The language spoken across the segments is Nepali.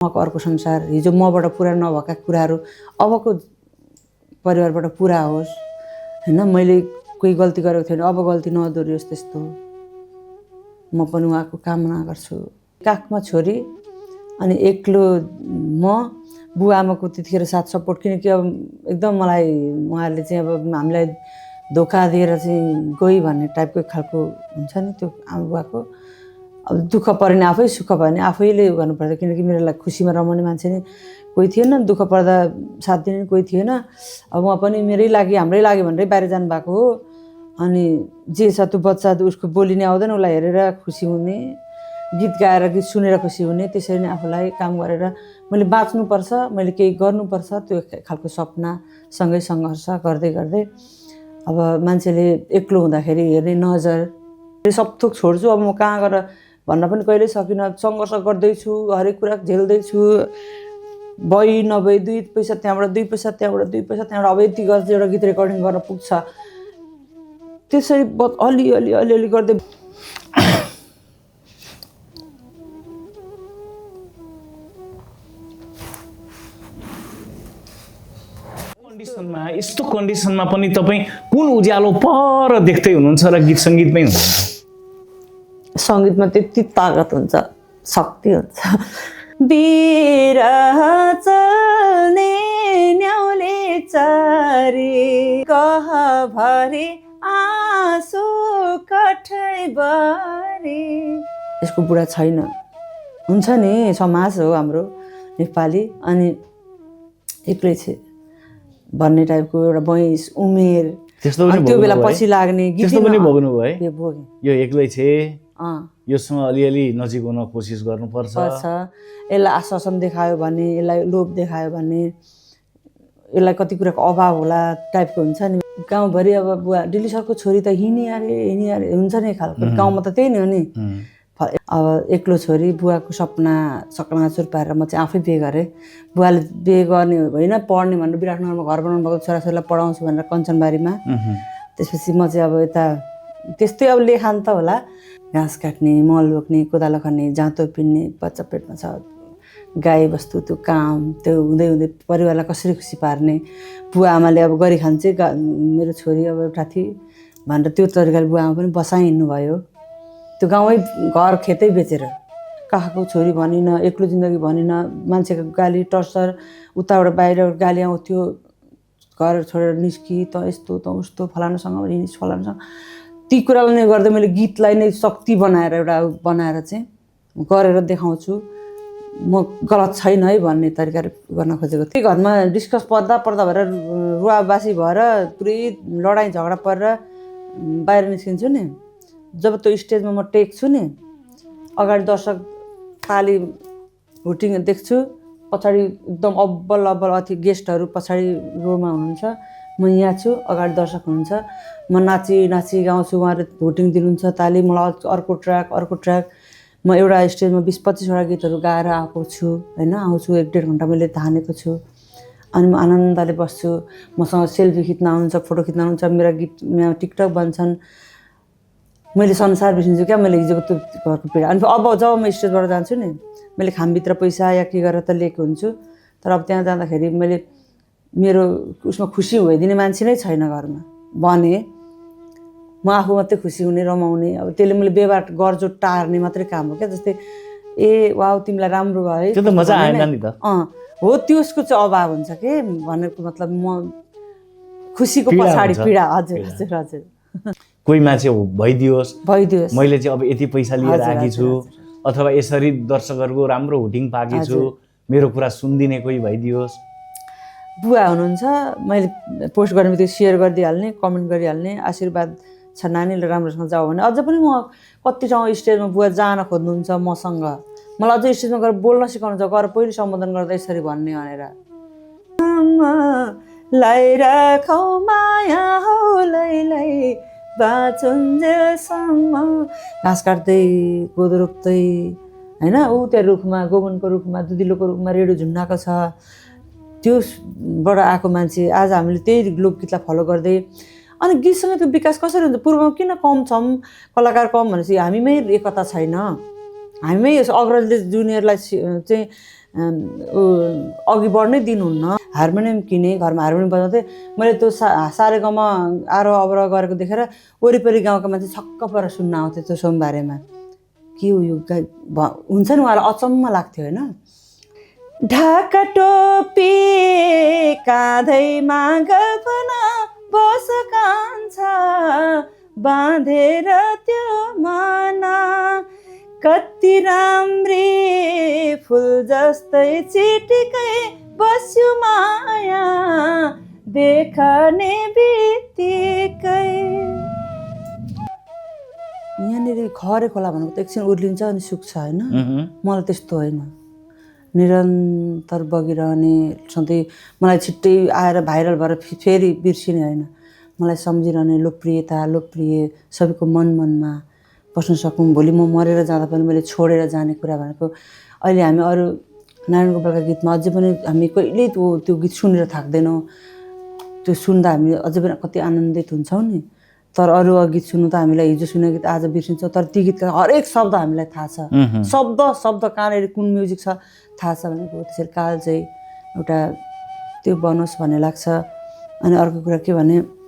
अर्को संसार हिजो मबाट पुरा नभएका कुराहरू अबको परिवारबाट पुरा होस् हैन। मैले कोही गल्ती गरेको थिएन, अब गल्ती नदोहोरियोस् त्यस्तो म पनि उहाँको कामना गर्छु। काखमा छोरी अनि एक्लो म, बुवा आमाको त्यतिखेर साथ सपोर्ट, किनकि अब एकदम मलाई उहाँहरूले चाहिँ अब हामीलाई धोका दिएर चाहिँ गई भन्ने टाइपको खालको हुन्छ नि त्यो आमा बुवाको। अब दुःख पऱ्यो नि आफै, सुख भयो भने आफैले गर्नुपर्छ, किनकि मेरो लागि खुसीमा रमाउने मान्छे नि कोही थिएन, दुःख पर्दा साथ दिने कोही थिएन। अब उहाँ पनि मेरै लागि हाम्रै लागि भनेरै बाहिर जानुभएको हो। अनि जे छ त्यो बच्चा उसको बोली नै आउँदैन, उसलाई हेरेर खुसी हुने, गीत गाएर गीत सुनेर खुसी हुने, त्यसरी नै आफूलाई काम गरेर मैले बाँच्नुपर्छ, मैले केही गर्नुपर्छ, त्यो खालको सपना सँगै सङ्घर्ष गर्दै गर्दै अब मान्छेले एक्लो हुँदाखेरि हेर्ने नजर सब थोक छोड्छु। अब म कहाँ गएर भन्न पनि कहिल्यै सकिनँ। सङ्घर्ष गर्दैछु, हरेक कुरा झेल्दैछु, भइ नभई 2 पैसा त्यहाँबाट 2 पैसा त्यहाँबाट 2 पैसा त्यहाँबाट अब यति गर्छ एउटा गीत रेकर्डिङ गर्न पुग्छ। त्यसरी अलिअलि गर्दै यस्तो कन्डिसनमा पनि तपाईँ कुन उज्यालो पर देख्दै हुनुहुन्छ र गीत सङ्गीतमै हुनुहुन्छ? सङ्गीतमा त्यति तागत हुन्छ, शक्ति हुन्छ। बिरह चल्ने न्याउले चारी कहभरि आँसु कठैभरि। यसको बुढा छैन, हुन्छ नि, समाज हो हाम्रो नेपाली, अनि एक्लै छ भन्ने टाइपको एउटा बयस उमेर, त्यो बेला पछि लाग्ने गीत पनि भोग्नु भयो है? भोगेँ। यो एक्लै छ, योसँग अलिअलि नजिक हुन कोसिस गर्नुपर्छ। यसलाई आश्वासन देखायो भने, यसलाई लोभ देखायो भने, यसलाई कति कुराको अभाव होला टाइपको हुन्छ नि। गाउँभरि अब बुवा डिल्ली सरको छोरी त हिँडिहाले हुन्छ नि खालको, गाउँमा त त्यही नै हो नि। अब एक्लो छोरी, बुवाको सपना चकनाचुर पारेर म चाहिँ आफै बिहे गरेँ। बुवाले बिहे गर्ने होइन, पढ्ने भनेर विराटनगरमा घर बनाउनु भएको, छोराछोरीलाई पढाउँछु भनेर कञ्चनबारीमा। त्यसपछि म चाहिँ अब यता त्यस्तै अब लेखान त होला, घाँस काट्ने, मल बोक्ने, कोदालो खन्ने, जाँतो पिन्ने, बच्चा पेटमा छ, गाईबस्तु त्यो काम, त्यो हुँदै हुँदै परिवारलाई कसरी खुसी पार्ने। बुवा आमाले अब गरी खान्छ, मेरो छोरी अब एउटा थिए भनेर त्यो तरिकाले बुवा आमा पनि बसाइ हिँड्नु भयो। त्यो गाउँै घर खेतै बेचेर, काखको छोरी भनिन, एक्लो जिन्दगी भनिन, मान्छेको गाली टर्चर, उताबाट बाहिर गाली आउँथ्यो, घर छोडेर निस्कि त यस्तो त उस्तो, फलानासँग हिँडिस् फलानासँग, ती कुरालाई नै गर्दै मैले गीतलाई नै शक्ति बनाएर एउटा बनाएर चाहिँ गरेर देखाउँछु, म गलत छैन है भन्ने तरिकाले गर्न खोजेको थिएँ। घरमा डिस्कस पर्दा भएर रुवाबासी भएर पुरै लडाइँ झगडा परेर बाहिर निस्किन्छु नि, जब त्यो स्टेजमा म टेक्छु नि, अगाडि दर्शक ताली हुटिङ देख्छु, पछाडि एकदम अब्बल अति गेस्टहरू पछाडि रोमा हुनुहुन्छ, म यहाँ छु, अगाडि दर्शक हुनुहुन्छ, म नाची गाउँछु, उहाँहरूले हुटिङ दिनुहुन्छ, ताली, मलाई अर्को ट्र्याक, म एउटा स्टेजमा 20-25वटा गीतहरू गाएर आएको छु होइन, आउँछु 1-1.5 घन्टा मैले थानेको छु। अनि म आनन्दले बस्छु, मसँग सेल्फी खिच्न आउनुहुन्छ, फोटो खिच्न आउनुहुन्छ, मेरा गीतमा टिकटक बन्छन्, मैले संसार बिर्सिन्छु क्या मैले हिजोको त्यो घरको पीडा। अनि अब जब म स्टेजबाट जान्छु नि, मैले खामभित्र पैसा या के गरेर त लिएको हुन्छु, तर अब त्यहाँ जाँदाखेरि मैले मेरो उसमा खुसी भइदिने मान्छे नै छैन घरमा भने, म आफू मात्रै खुसी हुने, रमाउने, अब त्यसले मैले व्यवहार गर्जो टार्ने मात्रै काम हो क्या। जस्तै ए वाउ तिमीलाई राम्रो भयो है, त्यो त मजा आएन नि त। हो, त्यसको चाहिँ अभाव हुन्छ के भनेको मतलब, म खुसीको पछाडि पीडा। हजुर कोही मान्छे भइदियोस्, मैले चाहिँ अब यति पैसा लिएर आएकी छु, अथवा यसरी दर्शकहरूको राम्रो हुटिङ पाएकी छु, मेरो कुरा सुनिदिने कोही भइदियोस्। बुवा हुनुहुन्छ, मैले पोस्ट गर्ने बित्तिकै सेयर गरिदिइहाल्ने, कमेन्ट गरिहाल्ने, आशीर्वाद छ नानीले राम्रोसँग जाऊ भने। अझ पनि म कति ठाउँ स्टेजमा बुवा जान खोज्नुहुन्छ मसँग, मलाई अझै स्टेजमा गएर बोल्न सिकाउनुहुन्छ, गएर पहिले सम्बोधन गर्दा यसरी भन्ने भनेर, घाँस काट्दै कोदो रोप्दै होइन, ऊ त्यहाँ रुखमा, गोबनको रुखमा, दुधिलोको रुखमा रेडियो झुन्डाएको छ, त्योबाट आएको मान्छे। आज हामीले त्यही लोकगीतलाई फलो गर्दै, अनि गीत सङ्गीतको विकास कसरी हुन्छ? पूर्वमा किन कम छौँ, कलाकार कम भनेपछि हामीमै एकता छैन, हामीमै अग्रजले जुनियरलाई चाहिँ अघि बढ्नै दिनुहुन्न। हार्मोनियम किने, घरमा हार्मोनियम बजाउँदै मैले त्यो सारेगामा आरोह अवरोह गरेको देखेर वरिपरि गाउँका मान्छे छक्क परेर सुन्न आउँथ्यो त्यो सोमबारेमा। के हो यो हुन्छ नि, उहाँलाई अचम्म लाग्थ्यो होइन। ढाका टोपी काँधैमा गल्पना बस कान्छा बाँधेर त्यो माना, कति राम्री फुल जस्तै चिटिकै बस्यो माया देखने बित्तिकै। यहाँनिर खरे खोला भनेको त एकछिन उर्लिन्छ अनि सुक्छ होइन, मलाई त्यस्तो होइन, निरन्तर बगिरहने सधैँ मलाई छिट्टै आएर भाइरल भएर फेरि बिर्सिने होइन, मलाई सम्झिरहने लोकप्रिय सबैको मनमा बस्न सकौँ। भोलि म मरेर जाँदा पनि मैले छोडेर जाने कुरा भनेको अहिले हामी अरू नारायण गोपालका गीतमा अझै पनि हामी कहिल्यै त्यो गीत सुनेर थाक्दैनौँ, त्यो सुन्दा हामी अझै पनि कति आनन्दित हुन्छौँ नि। तर अरू गीत सुन्नु त हामीलाई हिजो सुनेको गीत आज बिर्सिन्छौँ, तर ती गीतका हरेक शब्द हामीलाई थाहा छ, शब्द कहाँनिर कुन म्युजिक छ थाहा छ भनेको। त्यसरी काल चाहिँ एउटा त्यो बनोस् भन्ने लाग्छ। अनि अर्को कुरा के भने,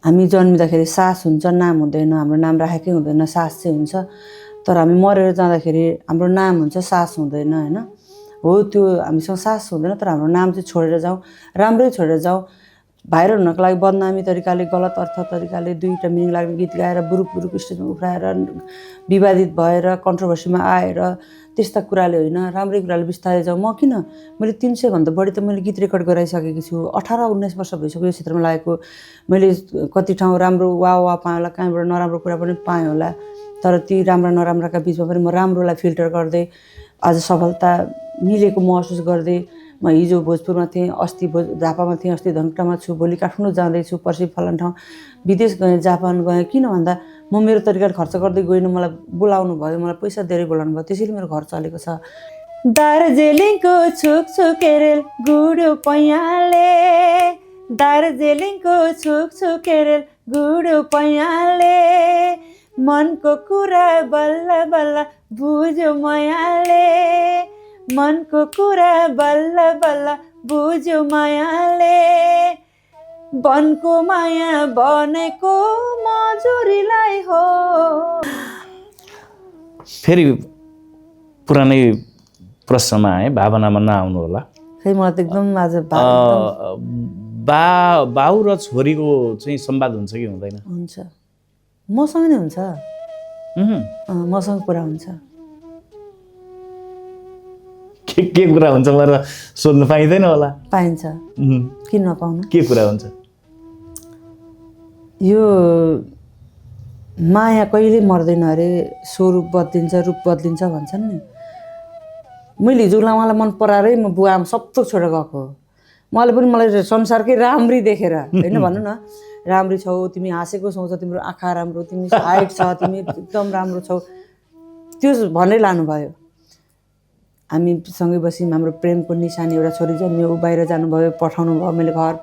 हामी जन्मिँदाखेरि सास हुन्छ, नाम हुँदैन, हाम्रो नाम राखेकै हुँदैन, सास चाहिँ हुन्छ। तर हामी मरेर जाँदाखेरि हाम्रो नाम हुन्छ, सास हुँदैन होइन। हो त्यो हामीसँग सास हुँदैन, तर हाम्रो नाम चाहिँ छोडेर जाउँ, राम्रै छोडेर जाउँ। भाइरल हुनको लागि बदनामी तरिकाले, गलत अर्थ तरिकाले दुईवटा मिनिङ लाग्ने गीत गाएर बुरुक स्टेजमा उफ्राएर विवादित भएर कन्ट्रोभर्सीमा आएर त्यस्ता कुराले होइन, राम्रै कुराले बिस्तारै जाउँ। म किन, मैले 300 भन्दा बढी त मैले गीत रेकर्ड गराइसकेकी छु। 18-19 वर्ष भइसक्यो यो क्षेत्रमा लागेको। मैले कति ठाउँ राम्रो वाह पाएँ होला, कहीँबाट नराम्रो कुरा पनि पाएँ होला, तर ती राम्रा नराम्राका बिचमा पनि म राम्रोलाई फिल्टर गर्दै आज सफलता मिलेको महसुस गर्दै म हिजो भोजपुरमा थिएँ, अस्ति झापामा थिएँ, अस्ति धनकुटामा छु, भोलि काठमाडौँ जाँदैछु, पर्सि फलान ठाउँ विदेश गएँ, जापान गएँ। किन भन्दा म मेरो तरिकाले खर्च गर्दै गइनँ, मलाई बोलाउनु भयो, मलाई पैसा धेरै बोलाउनु भयो, त्यसैले मेरो घर चलेको छ। दार्जिलिङको छुक रेल गुडो पैयाले, दार्जिलिङको छुक रेल गुडो पैयाले, मनको कुरा बल्ल बल्ल बुझ्यो मायाले, मनको कुरा बल्ल बल्ल बुझ्यो मायाले, वनको माया बनेको मजुरीलाई हो। फेरि पुरानै प्रश्नमा आए, भावनामा नआउनु होला। फेरि मलाई त एकदम आज बाउ र छोरीको चाहिँ संवाद हुन्छ कि हुँदैन? हुन्छ, मसँग नै हुन्छ, मसँग कुरा हुन्छ। के कुरा हुन्छ मलाई सोध्नु पाइँदैन होला? पाइन्छ, किन नपाउनु। के कुरा हुन्छ? यो माया कहिले मर्दैन अरे, स्वरूप बदलिन्छ, रूप बदलिन्छ भन्छन् नि। मैले हिजो उहाँलाई मन पराएरै म बुवा आमा सब थोक छोडेर गएको हो। उहाँले पनि मलाई संसारकै राम्री देखेर होइन, भन्नु न, राम्री छौ तिमी, हाँसेको छौ, तिम्रो आँखा राम्रो, तिमी हाइट छ, तिमी एकदम राम्रो छौ, त्यो भनेर लानुभयो। हामी सँगै बस्यौँ, हाम्रो प्रेमको निशानी एउटा छोरी जन्मियो, ऊ बाहिर जानुभयो, पठाउनु भयो, मैले घर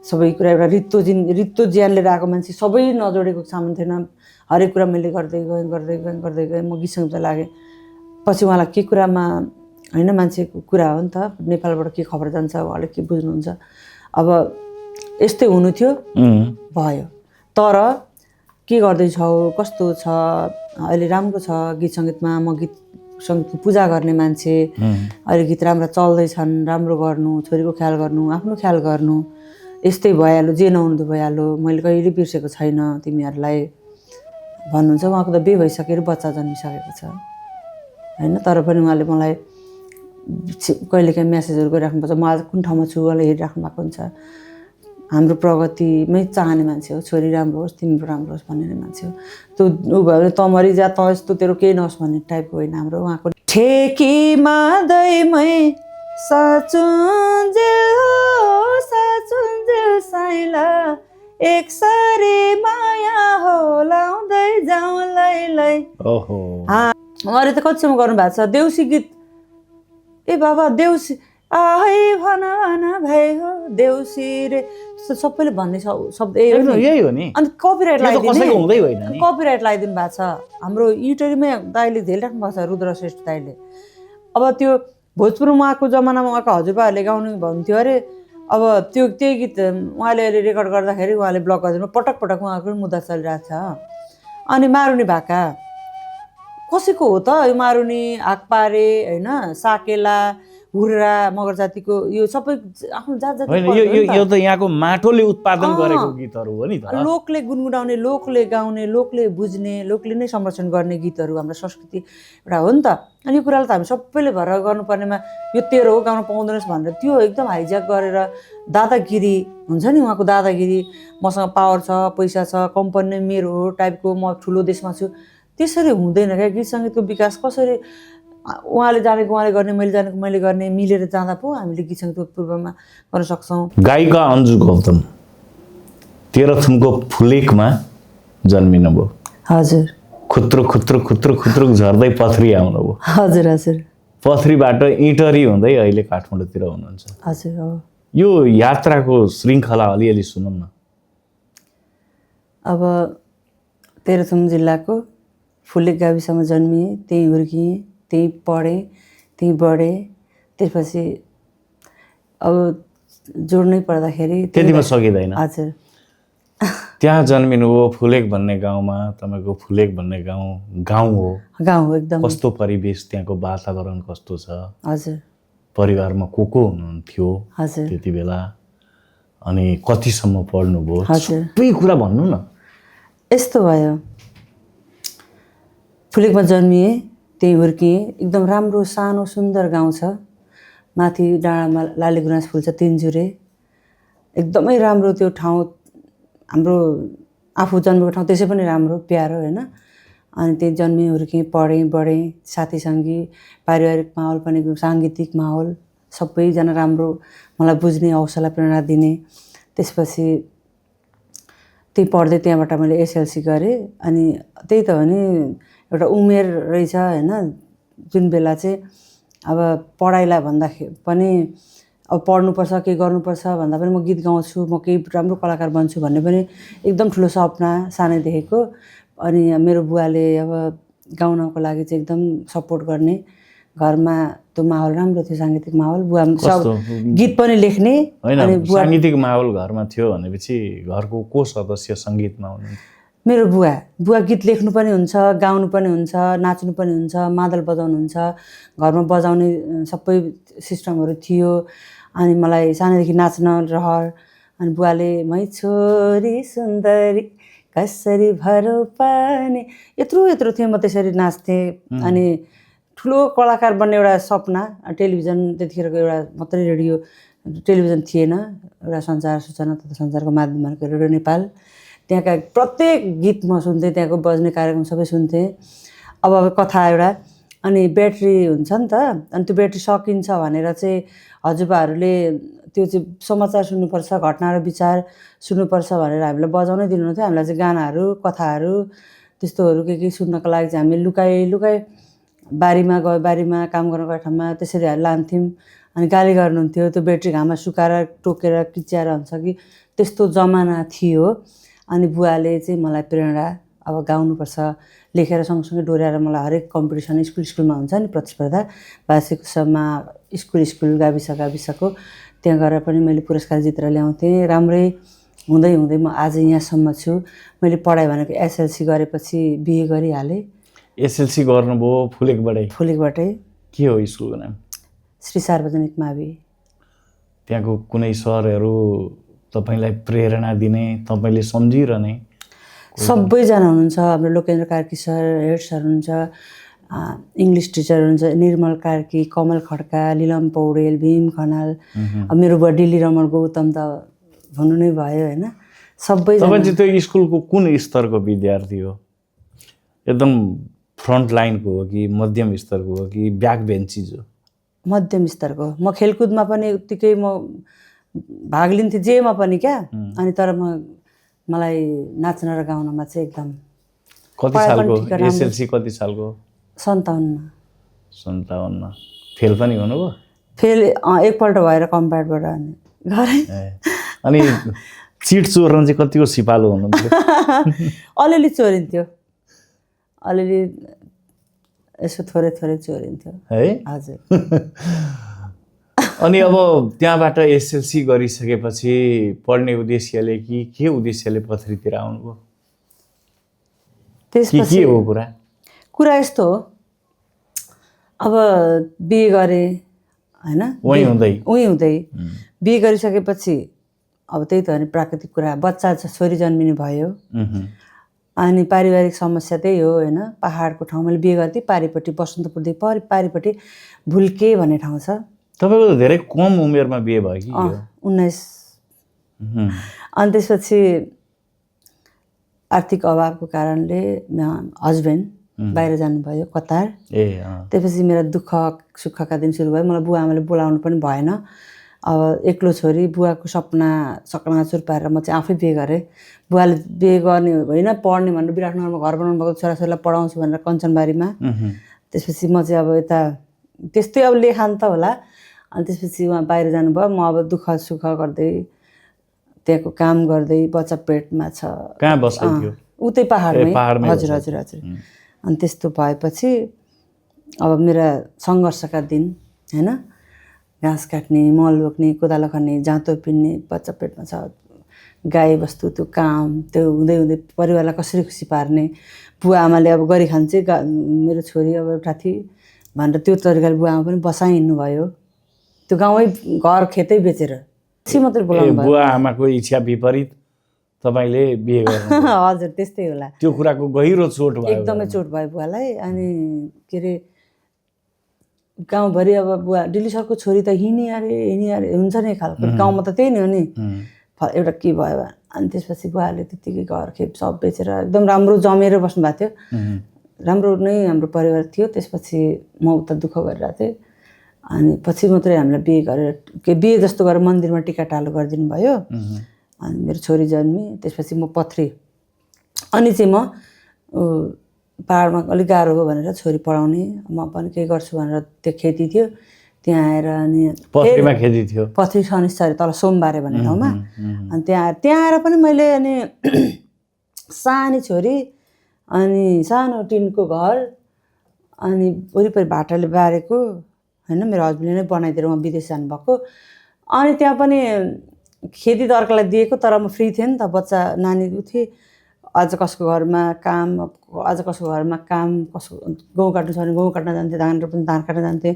सबै कुरा एउटा रित्तो ज्यान लिएर आएको मान्छे, सबै नजोडेको सामान थिएन, हरेक कुरा मैले गर्दै गएँ। म गीत सङ्गीत लागेँ। पछि उहाँलाई के कुरामा होइन, मान्छेको कुरा हो नि त, नेपालबाट के खबर जान्छ, उहाँले के बुझ्नुहुन्छ। अब यस्तै हुनु थियो, भयो। तर के गर्दैछौ, कस्तो छ, अहिले राम्रो छ गीत सङ्गीतमा, म गीत सङ्गीतको पूजा गर्ने मान्छे, अहिले गीत राम्रा चल्दैछन्, राम्रो गर्नु, छोरीको ख्याल गर्नु, आफ्नो ख्याल गर्नु, यस्तै भइहाल्यो, जे नहुनु त भइहाल्यो, मैले कहिले बिर्सेको छैन तिमीहरूलाई भन्नुहुन्छ। उहाँको त बिहे भइसकेर बच्चा जन्मिसकेको छ होइन, तर पनि उहाँले मलाई कहिलेकाहीँ म्यासेजहरू गरिराख्नुपर्छ, म आज कुन ठाउँमा छु उहाँले हेरिराख्नु भएको हुन्छ। हाम्रो प्रगतिमै चाहने मान्छे हो, छोरी राम्रो होस्, तिम्रो राम्रो होस् भन्ने मान्छे हो। त्यो ऊ भयो भने त मरि जा, त यस्तो तेरो केही नहोस् भन्ने टाइपको होइन हाम्रो उहाँको। ठेकीमा दैमै साचुन्जेल साइला, एकसरी माया हो लाउँदै जाउँ लै। उहाँले त कतिसम्म गर्नु भएको छ देउसी गीत। ए बाबा देउसी आहै भन भाइ हो देउसी रे, सबैले भन्ने शब्द यही हो नि। अनि कपिराइट लगाइदिनु भएको छ। हाम्रो युट्युबमै दाइले झेलिराख्नु भएको छ, रुद्र श्रेष्ठ दाइले। अब त्यो भोजपुर उहाँको जमानामा उहाँको हजुरबाहरूले गाउनु भन्थ्यो अरे। अब त्यही गीत उहाँले अहिले रेकर्ड गर्दाखेरि उहाँले ब्लक गरिदिनु पटक पटक उहाँको मुद्दा चलिरहेको छ। अनि मारुनी भाका कसैको हो त यो मारुनी, हाकपारे होइन, साकेला, हुर्रा, मगर जातिको यो सबै आफ्नो जात जाति यो त यहाँको माटोले उत्पादन गरेको गीतहरू हो नि त। लोकले गुनगुनाउने, लोकले गाउने, लोकले बुझ्ने, लोकले नै संरक्षण गर्ने गीतहरू हाम्रो संस्कृति एउटा हो नि त। अनि यो कुरालाई त हामी सबैले भएर गर्नुपर्नेमा यो तेरो हो गाउन पाउँदैनस् भनेर त्यो एकदम हाइज्याक गरेर दादागिरी हुन्छ नि, उहाँको दादागिरी, मसँग पावर छ, पैसा छ, कम्पनी मेरो हो टाइपको, म ठुलो देशमा छु, त्यसरी हुँदैन क्या। गीत सङ्गीतको विकास कसरी उहाँले जानेको उहाँले गर्ने, मैले जानेको मैले गर्ने, मिलेर जाँदा पो हामीले गीत सङ्गीतको पूर्वमा गर्न सक्छौँ। गायिका अन्जु गौतम तेह्रथुमको फुलेकमा जन्मिनुभयो। हजुर। खुत्रो खुत्रो खुत्रो खुत्रो झर्दै पथरी आउनुभयो। हजुर हजुर। पथरीबाट इटरी हुँदै अहिले काठमाडौँतिर हुनुहुन्छ। हजुर हो। यो यात्राको श्रृङ्खला अलिअलि सुनौँ न। अब तेह्रथुम जिल्लाको फुलेक गाविसमा जन्मिएँ, त्यहीँ हुर्किएँ, त्यहीँ पढेँ, त्यहीँ बढेँ। त्यसपछि अब जोड्नै पर्दाखेरि त्यतिमा सकिँदैन। हजुर। त्यहाँ जन्मिनु हो फुलेक भन्ने गाउँमा। तपाईँको फुलेक भन्ने गाउँ हो एकदम। कस्तो परिवेश, त्यहाँको वातावरण कस्तो छ? हजुर। परिवारमा को हुनुहुन्थ्यो त्यति बेला? अनि कतिसम्म पढ्नुभयो? सबै कुरा भन्नु न। यस्तो भयो, फुलेकमा जन्मिएँ, त्यहीँ हुर्किएँ। एकदम राम्रो सानो सुन्दर गाउँ छ, माथि डाँडामा लाली गुराँस फुल्छ, तिनजुरे। एकदमै राम्रो त्यो ठाउँ, हाम्रो आफू जन्मेको ठाउँ त्यसै पनि राम्रो प्यारो होइन। अनि त्यही जन्मेँ, हुर्केँ, पढेँ, बढेँ, साथीसँगी, पारिवारिक माहौल पनि साङ्गीतिक माहौल सबैजना राम्रो, मलाई बुझ्ने, हौसला प्रेरणा दिने। त्यसपछि त्यही पढ्दै त्यहाँबाट मैले एसएलसी गरेँ। अनि त्यही त हो नि, एउटा उमेर रहेछ होइन, जुन बेला चाहिँ अब पढाइलाई भन्दाखेरि पनि अब पढ्नुपर्छ, केही गर्नुपर्छ भन्दा पनि म गीत गाउँछु, म केही राम्रो कलाकार बन्छु भन्ने पनि एकदम ठुलो सपना सानैदेखिको। अनि मेरो बुवाले अब गाउनको लागि चाहिँ एकदम सपोर्ट गर्ने, घरमा त्यो माहौल राम्रो थियो, साङ्गीतिक माहौल। बुवा सब गीत पनि लेख्ने। अनि साङ्गीतिक माहौल घरमा थियो भनेपछि घरको को सदस्य सङ्गीतमा हुनुहुन्छ? मेरो बुवा गीत लेख्नु पनि हुन्छ, गाउनु पनि हुन्छ, नाच्नु पनि हुन्छ, मादल बजाउनुहुन्छ, घरमा बजाउने सबै सिस्टमहरू थियो। अनि मलाई सानैदेखि नाच्न रहर। अनि बुवाले मै छोरी सुन्दरी कसरी भरो पानी, यत्रो थियो, म त्यसरी नाच्थेँ। अनि ठुलो कलाकार बन्ने एउटा सपना। टेलिभिजन त्यतिखेरको एउटा मात्रै रेडियो टेलिभिजन थिएन, एउटा सञ्चार सूचना तथा सञ्चारको माध्यमहरूको रेडियो नेपाल, त्यहाँका प्रत्येक गीत म सुन्थेँ, त्यहाँको बज्ने कार्यक्रम सबै सुन्थेँ। अब कथा एउटा, अनि ब्याट्री हुन्छ नि त, अनि त्यो ब्याट्री सकिन्छ भनेर चाहिँ हजुरबाहरूले त्यो चाहिँ समाचार सुन्नुपर्छ, घटना र विचार सुन्नुपर्छ भनेर हामीलाई बजाउनै दिनुहुन्थ्यो। हामीलाई चाहिँ गानाहरू, कथाहरू त्यस्तोहरू के सुन्नको लागि चाहिँ हामी लुकाइ बारीमा काम गर्न गएको ठाउँमा त्यसरी लान्थ्यौँ। अनि गाली गर्नुहुन्थ्यो, त्यो ब्याट्री घाममा सुकाएर टोकेर किच्याएर हुन्छ कि, त्यस्तो जमाना थियो। अनि बुवाले चाहिँ मलाई प्रेरणा, अब गाउनुपर्छ, लेखेर सँगसँगै डोर्याएर मलाई हरेक कम्पिटिसन स्कुलमा हुन्छ नि प्रतिस्पर्धा, वार्षिक उत्सवमा स्कुल गाविसको त्यहाँ गएर पनि मैले पुरस्कार जितेर ल्याउँथेँ। राम्रै हुँदै म आज यहाँसम्म छु। मैले पढाइ भनेको एसएलसी गरेपछि बिए गरिहालेँ। एसएलसी गर्नुभयो फुलेकबाटै। के हो स्कुलको नाम? श्री सार्वजनिक मावि। त्यहाँको कुनै सरहरू तपाईँलाई प्रेरणा दिने, तपाईँले सम्झिरहने? सबैजना हुनुहुन्छ। हाम्रो Lokendra Karki sir, head sir हुनुहुन्छ, इङ्ग्लिस टिचर हुनुहुन्छ, निर्मल कार्की, कमल खड्का, लिलम पौडेल, भीम खनाल, अब मेरो बुवा डिल्ली रमण गौतम त भन्नु नै भयो होइन। सबैजना। तपाईँ चाहिँ त्यो स्कुलको कुन स्तरको विद्यार्थी हो? एकदम फ्रन्ट लाइनको हो कि मध्यम स्तरको हो कि ब्याक बेन्चिज हो? मध्यम स्तरको। म खेलकुदमा पनि उत्तिकै म भाग लिन्थेँ, जेमा पनि क्या। अनि तर मलाई नाच्न र गाउनमा चाहिँ एकदम। कति सालको एसएलसी? कति सालको? 57। फेल पनि हुनुभयो? फेल एकपल्ट भएर कम्प्यार्टबाट गरेँ। अनि चिट चोर्न चाहिँ कतिको सिपालु हुनुहुन्थ्यो? अलिअलि चोरिन्थ्यो, अलिअलि यसो थोरै थोरै चोरिन्थ्यो है। हजुर। अनि अब त्यहाँबाट एसएलसी गरिसकेपछि पढ्ने उद्देश्यले कि के उद्देश्यले पथरीतिर आउनुभयो? त्यसपछि के हो कुरा यस्तो हो, अब बिहे गरेँ होइन, उहीँ हुँदै बिहे गरिसकेपछि अब त्यही त हो नि प्राकृतिक कुरा, बच्चा छोरी जन्मिने भयो। अनि पारिवारिक समस्या त्यही हो होइन, पहाडको ठाउँ मैले बिहे गरेँ पारिपट्टि बसन्तपुरदेखि पारिपट्टि भुल्के भन्ने ठाउँ छ। तपाईँको त धेरै कम उमेरमा बिहे भयो कि? 19। अनि त्यसपछि आर्थिक अभावको कारणले हस्बेन्ड बाहिर जानुभयो कतार। त्यसपछि मेरा दुःख सुखका दिन सुरु भयो। मलाई बुवा आमाले बोलाउनु पनि भएन। अब एक्लो छोरी, बुवाको सपनाचुर पारेर म चाहिँ आफै बिहे गरेँ। बुवाले बिहे गर्ने होइन पढ्ने भनेर विराटनगरमा घर बनाउनु भएको, छोराछोरीलाई पढाउँछु भनेर कञ्चनबारीमा। त्यसपछि म चाहिँ अब यता त्यस्तै अब लेखान त होला। अनि त्यसपछि उहाँ बाहिर जानुभयो। म अब दुःख सुख गर्दै त्यहाँको काम गर्दै बच्चा पेटमा छ। कहाँ बस्दै थियो? उतै पहाडमै। हजुर हजुर हजुर। अनि त्यस्तो भएपछि अब मेरा सङ्घर्षका दिन होइन, घाँस काट्ने, मल बोक्ने, कोदालो खन्ने, जाँतो पिन्ने, बच्चा पेटमा छ, गाई बस्तु, त्यो काम, त्यो हुँदै हुँदै परिवारलाई कसरी खुसी पार्ने। बुवा आमाले अब गरिखान्छ मेरो छोरी अब एउटा थिए भनेर त्यो तरिकाले बुवा आमा पनि बसाइहिँड्नु भयो। त्यो गाउँमै घर खेतै बेचेर मात्रै बोलाउनु भयो। बुवा आमाको इच्छा विपरीत तपाईँले बिहे गर्नु? हजुर त्यस्तै होला। त्यो कुराको गहिरो चोट भयो? एकदमै चोट भयो बुवालाई। अनि के अरे गाउँभरि अब बुवा डिल्ली सरको छोरी त हिँडिहाले हुन्छ नि खालको, गाउँमा त त्यही नै हो नि। एउटा के भयो अनि त्यसपछि बुवाले त्यत्तिकै घर खेत सब बेचेर एकदम राम्रो जमेर बस्नु भएको थियो। राम्रो नै हाम्रो परिवार थियो। त्यसपछि म उता दुःख गरिरहेको थिएँ। अनि पछि मात्रै हामीलाई बिहे गरेर बिहे जस्तो गरेर मन्दिरमा टिकाटालो गरिदिनु भयो। अनि मेरो छोरी जन्मी। त्यसपछि म पथरी। अनि चाहिँ म पाहाडमा अलिक गाह्रो हो भनेर छोरी पढाउने, म पनि केही गर्छु भनेर त्यो खेती थियो त्यहाँ आएर। अनि पथरीमा खेती थियो? पथरी शनिश्चरी तल सोमबारे भन्ने ठाउँमा। अनि त्यहाँ आएर पनि मैले अनि सानी छोरी, अनि सानो टिनको घर, अनि वरिपरि भाटाले बारेको होइन, मेरो हस्बेन्डले नै बनाइदिएर उहाँ विदेश जानुभएको। अनि त्यहाँ पनि खेती त अर्कालाई दिएको, तर म फ्री थिएँ नि त, बच्चा नानी थिएँ। आज कसको घरमा काम, कसको गहुँ काट्नु छ भने गहुँ काट्न जान्थेँ, धान रोप्नु धान काट्न जान्थेँ,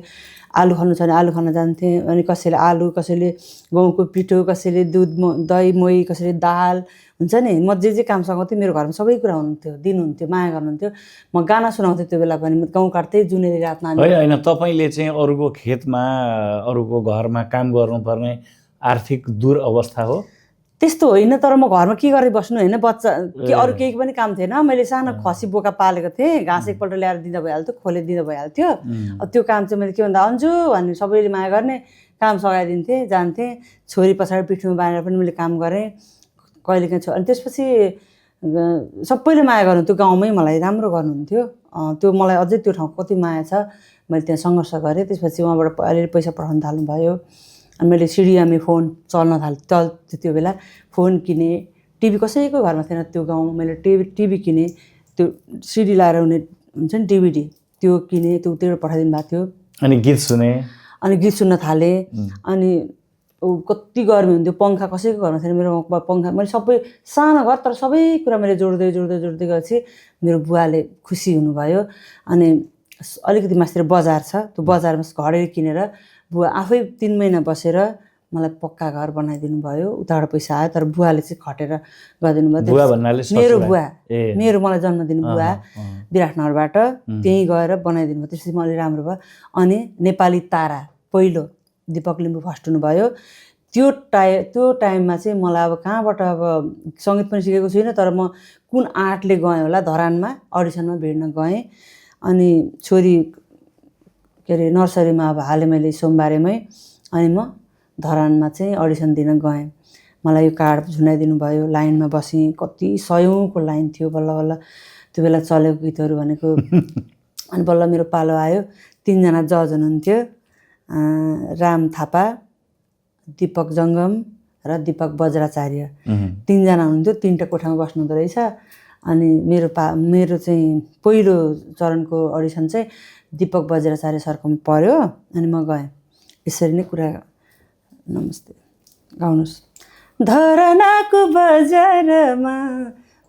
आलु खन्नु छ भने आलु खन्न जान्थेँ। अनि कसैले आलु, कसैले गहुँको पिठो, कसैले दही मोही, कसैले दाल हुन्छ नि। म जे काम सघाउँथेँ मेरो घरमा सबै कुरा हुनुहुन्थ्यो, दिनुहुन्थ्यो, माया गर्नुहुन्थ्यो। म गाना सुनाउँथेँ त्यो बेला पनि, गहुँ काट्थेँ जुनेली रात नानी। होइन, तपाईँले चाहिँ अरूको खेतमा अरूको घरमा काम गर्नुपर्ने आर्थिक दुरअवस्था हो? त्यस्तो होइन, तर म घरमा के गरेर बस्नु होइन, बच्चा के अरू केही पनि काम थिएन। मैले सानो खसी बोका पालेको थिएँ, घाँस एकपल्ट ल्याएर दिँदा भइहाल्थ्यो, खोले दिँदा भइहाल्थ्यो। त्यो काम चाहिँ मैले के भन्दा अन्जु भन्ने सबैले माया गर्ने काम सघाइदिन्थेँ, जान्थेँ। छोरी पछाडि पिठोमा बाँधेर पनि मैले काम गरेँ कहिलेकाहीँ। अनि त्यसपछि सबैले माया गर्नुहुन्थ्यो गाउँमै, मलाई राम्रो गर्नुहुन्थ्यो। त्यो मलाई अझै त्यो ठाउँ कति माया छ। मैले त्यहाँ सङ्घर्ष गरेँ। त्यसपछि उहाँबाट अलिअलि पैसा पठाउनु थाल्नुभयो। अनि मैले सिडिएमए फोन चल्न थाल्थ्यो त्यो बेला। फोन किनेँ, टिभी कसैको घरमा थिएन त्यो गाउँमा। मैले टिभी किनेँ, त्यो सिडी लाएर हुने हुन्छ नि डिभिडी, त्यो किनेँ, त्यो त्यहीबाट पठाइदिनु भएको थियो। अनि गीत सुने? अनि गीत सुन्न थालेँ। अनि कति गर्मी हुन्थ्यो, पङ्खा कसैको घरमा थिएन, मेरो पङ्खा मैले सबै सानो घर तर सबै कुरा मैले जोड्दै गएपछि मेरो बुवाले खुसी हुनुभयो। अनि अलिकति मास्तिर बजार छ, त्यो बजारमा घडेरी किनेर बुवा आफै 3 महिना बसेर मलाई पक्का घर बनाइदिनु भयो। उताबाट पैसा आयो, तर बुवाले चाहिँ खटेर गरिदिनु भयो। बुवा भन्नाले मेरो बुवा, मेरो मलाई जन्म दिनु बुवा विराटनगरबाट त्यहीँ गएर बनाइदिनु भयो। त्यसपछि मलाई राम्रो भयो। अनि नेपाली तारा पहिलो दिपक लिम्बू फर्स्ट हुनुभयो। त्यो टाइममा चाहिँ मलाई अब कहाँबाट अब सङ्गीत पनि सिकेको छुइनँ, तर म कुन आर्टले गएँ होला, धरानमा अडिसनमा भिड्न गएँ। अनि छोरी के अरे नर्सरीमा अब हालेँ मैले सोमबारेमै। अनि म धरानमा चाहिँ अडिसन दिन गएँ। मलाई यो कार्ड झुन्डाइदिनु भयो, लाइनमा बसेँ, कति सयौँको लाइन थियो बल्ल बल्ल त्यो बेला चलेको गीतहरू भनेको। अनि बल्ल मेरो पालो आयो। 3 जना जज हुनुहुन्थ्यो, राम थापा, दीपक जङ्गम र दीपक बज्राचार्य। 3 जना हुनुहुन्थ्यो, 3टा कोठामा बस्नुहुँदो रहेछ। अनि मेरो चाहिँ पहिलो चरणको अडिसन चाहिँ दीपक बज्राचार्य सरकोमा पर्यो। अनि म गएँ। यसरी नै कुरा नमस्ते गाउनुहोस्। धरनाको बजारमा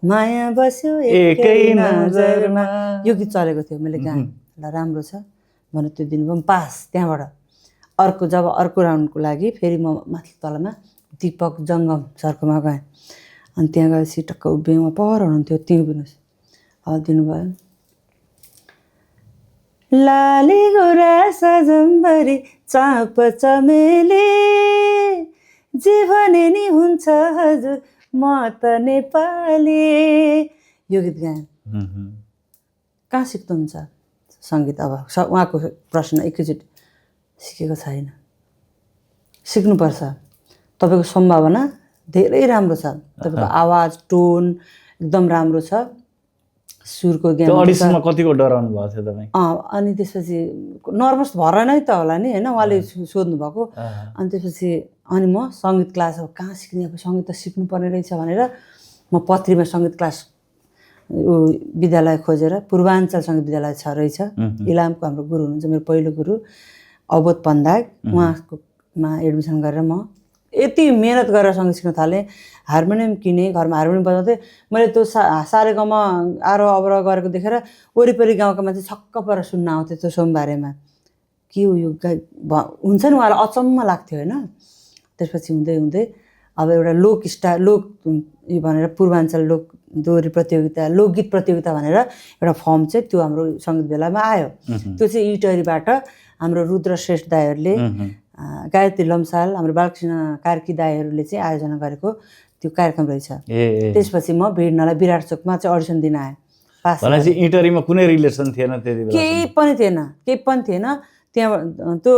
माया बस्यो एकै नजरमा, यो गीत चलेको थियो। मैले गाएँ, ल राम्रो छ भनेर त्यो दिन म पास। त्यहाँबाट जब अर्को राउन्डको लागि फेरि म माथि तलमा दीपक जङ्गम सरकोमा गएँ। अनि त्यहाँ गएपछि टक्क उभिएँ, पर हुनुहुन्थ्यो, त्यहीँ उभिनुहोस् दिनुभयो। लाली गुराँस जम्बरी चाँप चमेली जे भने नि हुन्छ हजुर म त नेपाली, यो गीत गाएँ। कहाँ सिक्नुहुन्छ सङ्गीत? अब उहाँको प्रश्न एकैचोटि सिकेको छैन, सिक्नुपर्छ। तपाईँको सम्भावना धेरै राम्रो छ, तपाईँको आवाज टोन एकदम राम्रो छ, सुरको ज्ञान। अडिसनमा कतिको डराउनु भएको थियो तपाईँ? अनि त्यसपछि नर्भस भएर नै त होला नि होइन, उहाँले सोध्नु भएको। अनि त्यसपछि अनि म सङ्गीत क्लास अब कहाँ सिक्ने, अब सङ्गीत त सिक्नुपर्ने रहेछ भनेर म पत्रीमा सङ्गीत क्लास विद्यालय खोजेर, पूर्वाञ्चल सङ्गीत विद्यालय रहेछ इलामको, हाम्रो गुरु हुनुहुन्छ मेरो पहिलो गुरु अवोध पन्दाग, उहाँकोमा एडमिसन गरेर म यति मेहनत गरेर सङ्गीत सिक्न थालेँ। हार्मोनियम किनेँ, घरमा हार्मोनियम बजाउँथेँ। मैले त्यो सारेगामा आरोह अवरोह गरेको देखेर वरिपरि गाउँका मान्छे छक्क परेर सुन्न आउँथे त्यो सोमबारेमा। के हो यो हुन्छ नि, उहाँलाई अचम्म लाग्थ्यो होइन। त्यसपछि हुँदै हुँदै अब एउटा लोक यो भनेर पूर्वाञ्चल लोक दोहोरी प्रतियोगिता, लोकगीत प्रतियोगिता भनेर एउटा फर्म चाहिँ त्यो हाम्रो सङ्गीत विद्यालयमा आयो। त्यो चाहिँ इटहरीबाट हाम्रो रुद्र श्रेष्ठ दाईहरूले, गायत्री लम्साल, हाम्रो बालकृष्ण कार्की दाईहरूले चाहिँ आयोजना गरेको त्यो कार्यक्रम रहेछ। त्यसपछि म भिड्नलाई विराट चोकमा चाहिँ अडिसन दिन आएँ। पास इटहरीमा कुनै रिलेसन थिएन त्यति बेला? केही पनि थिएन। त्यहाँ त्यो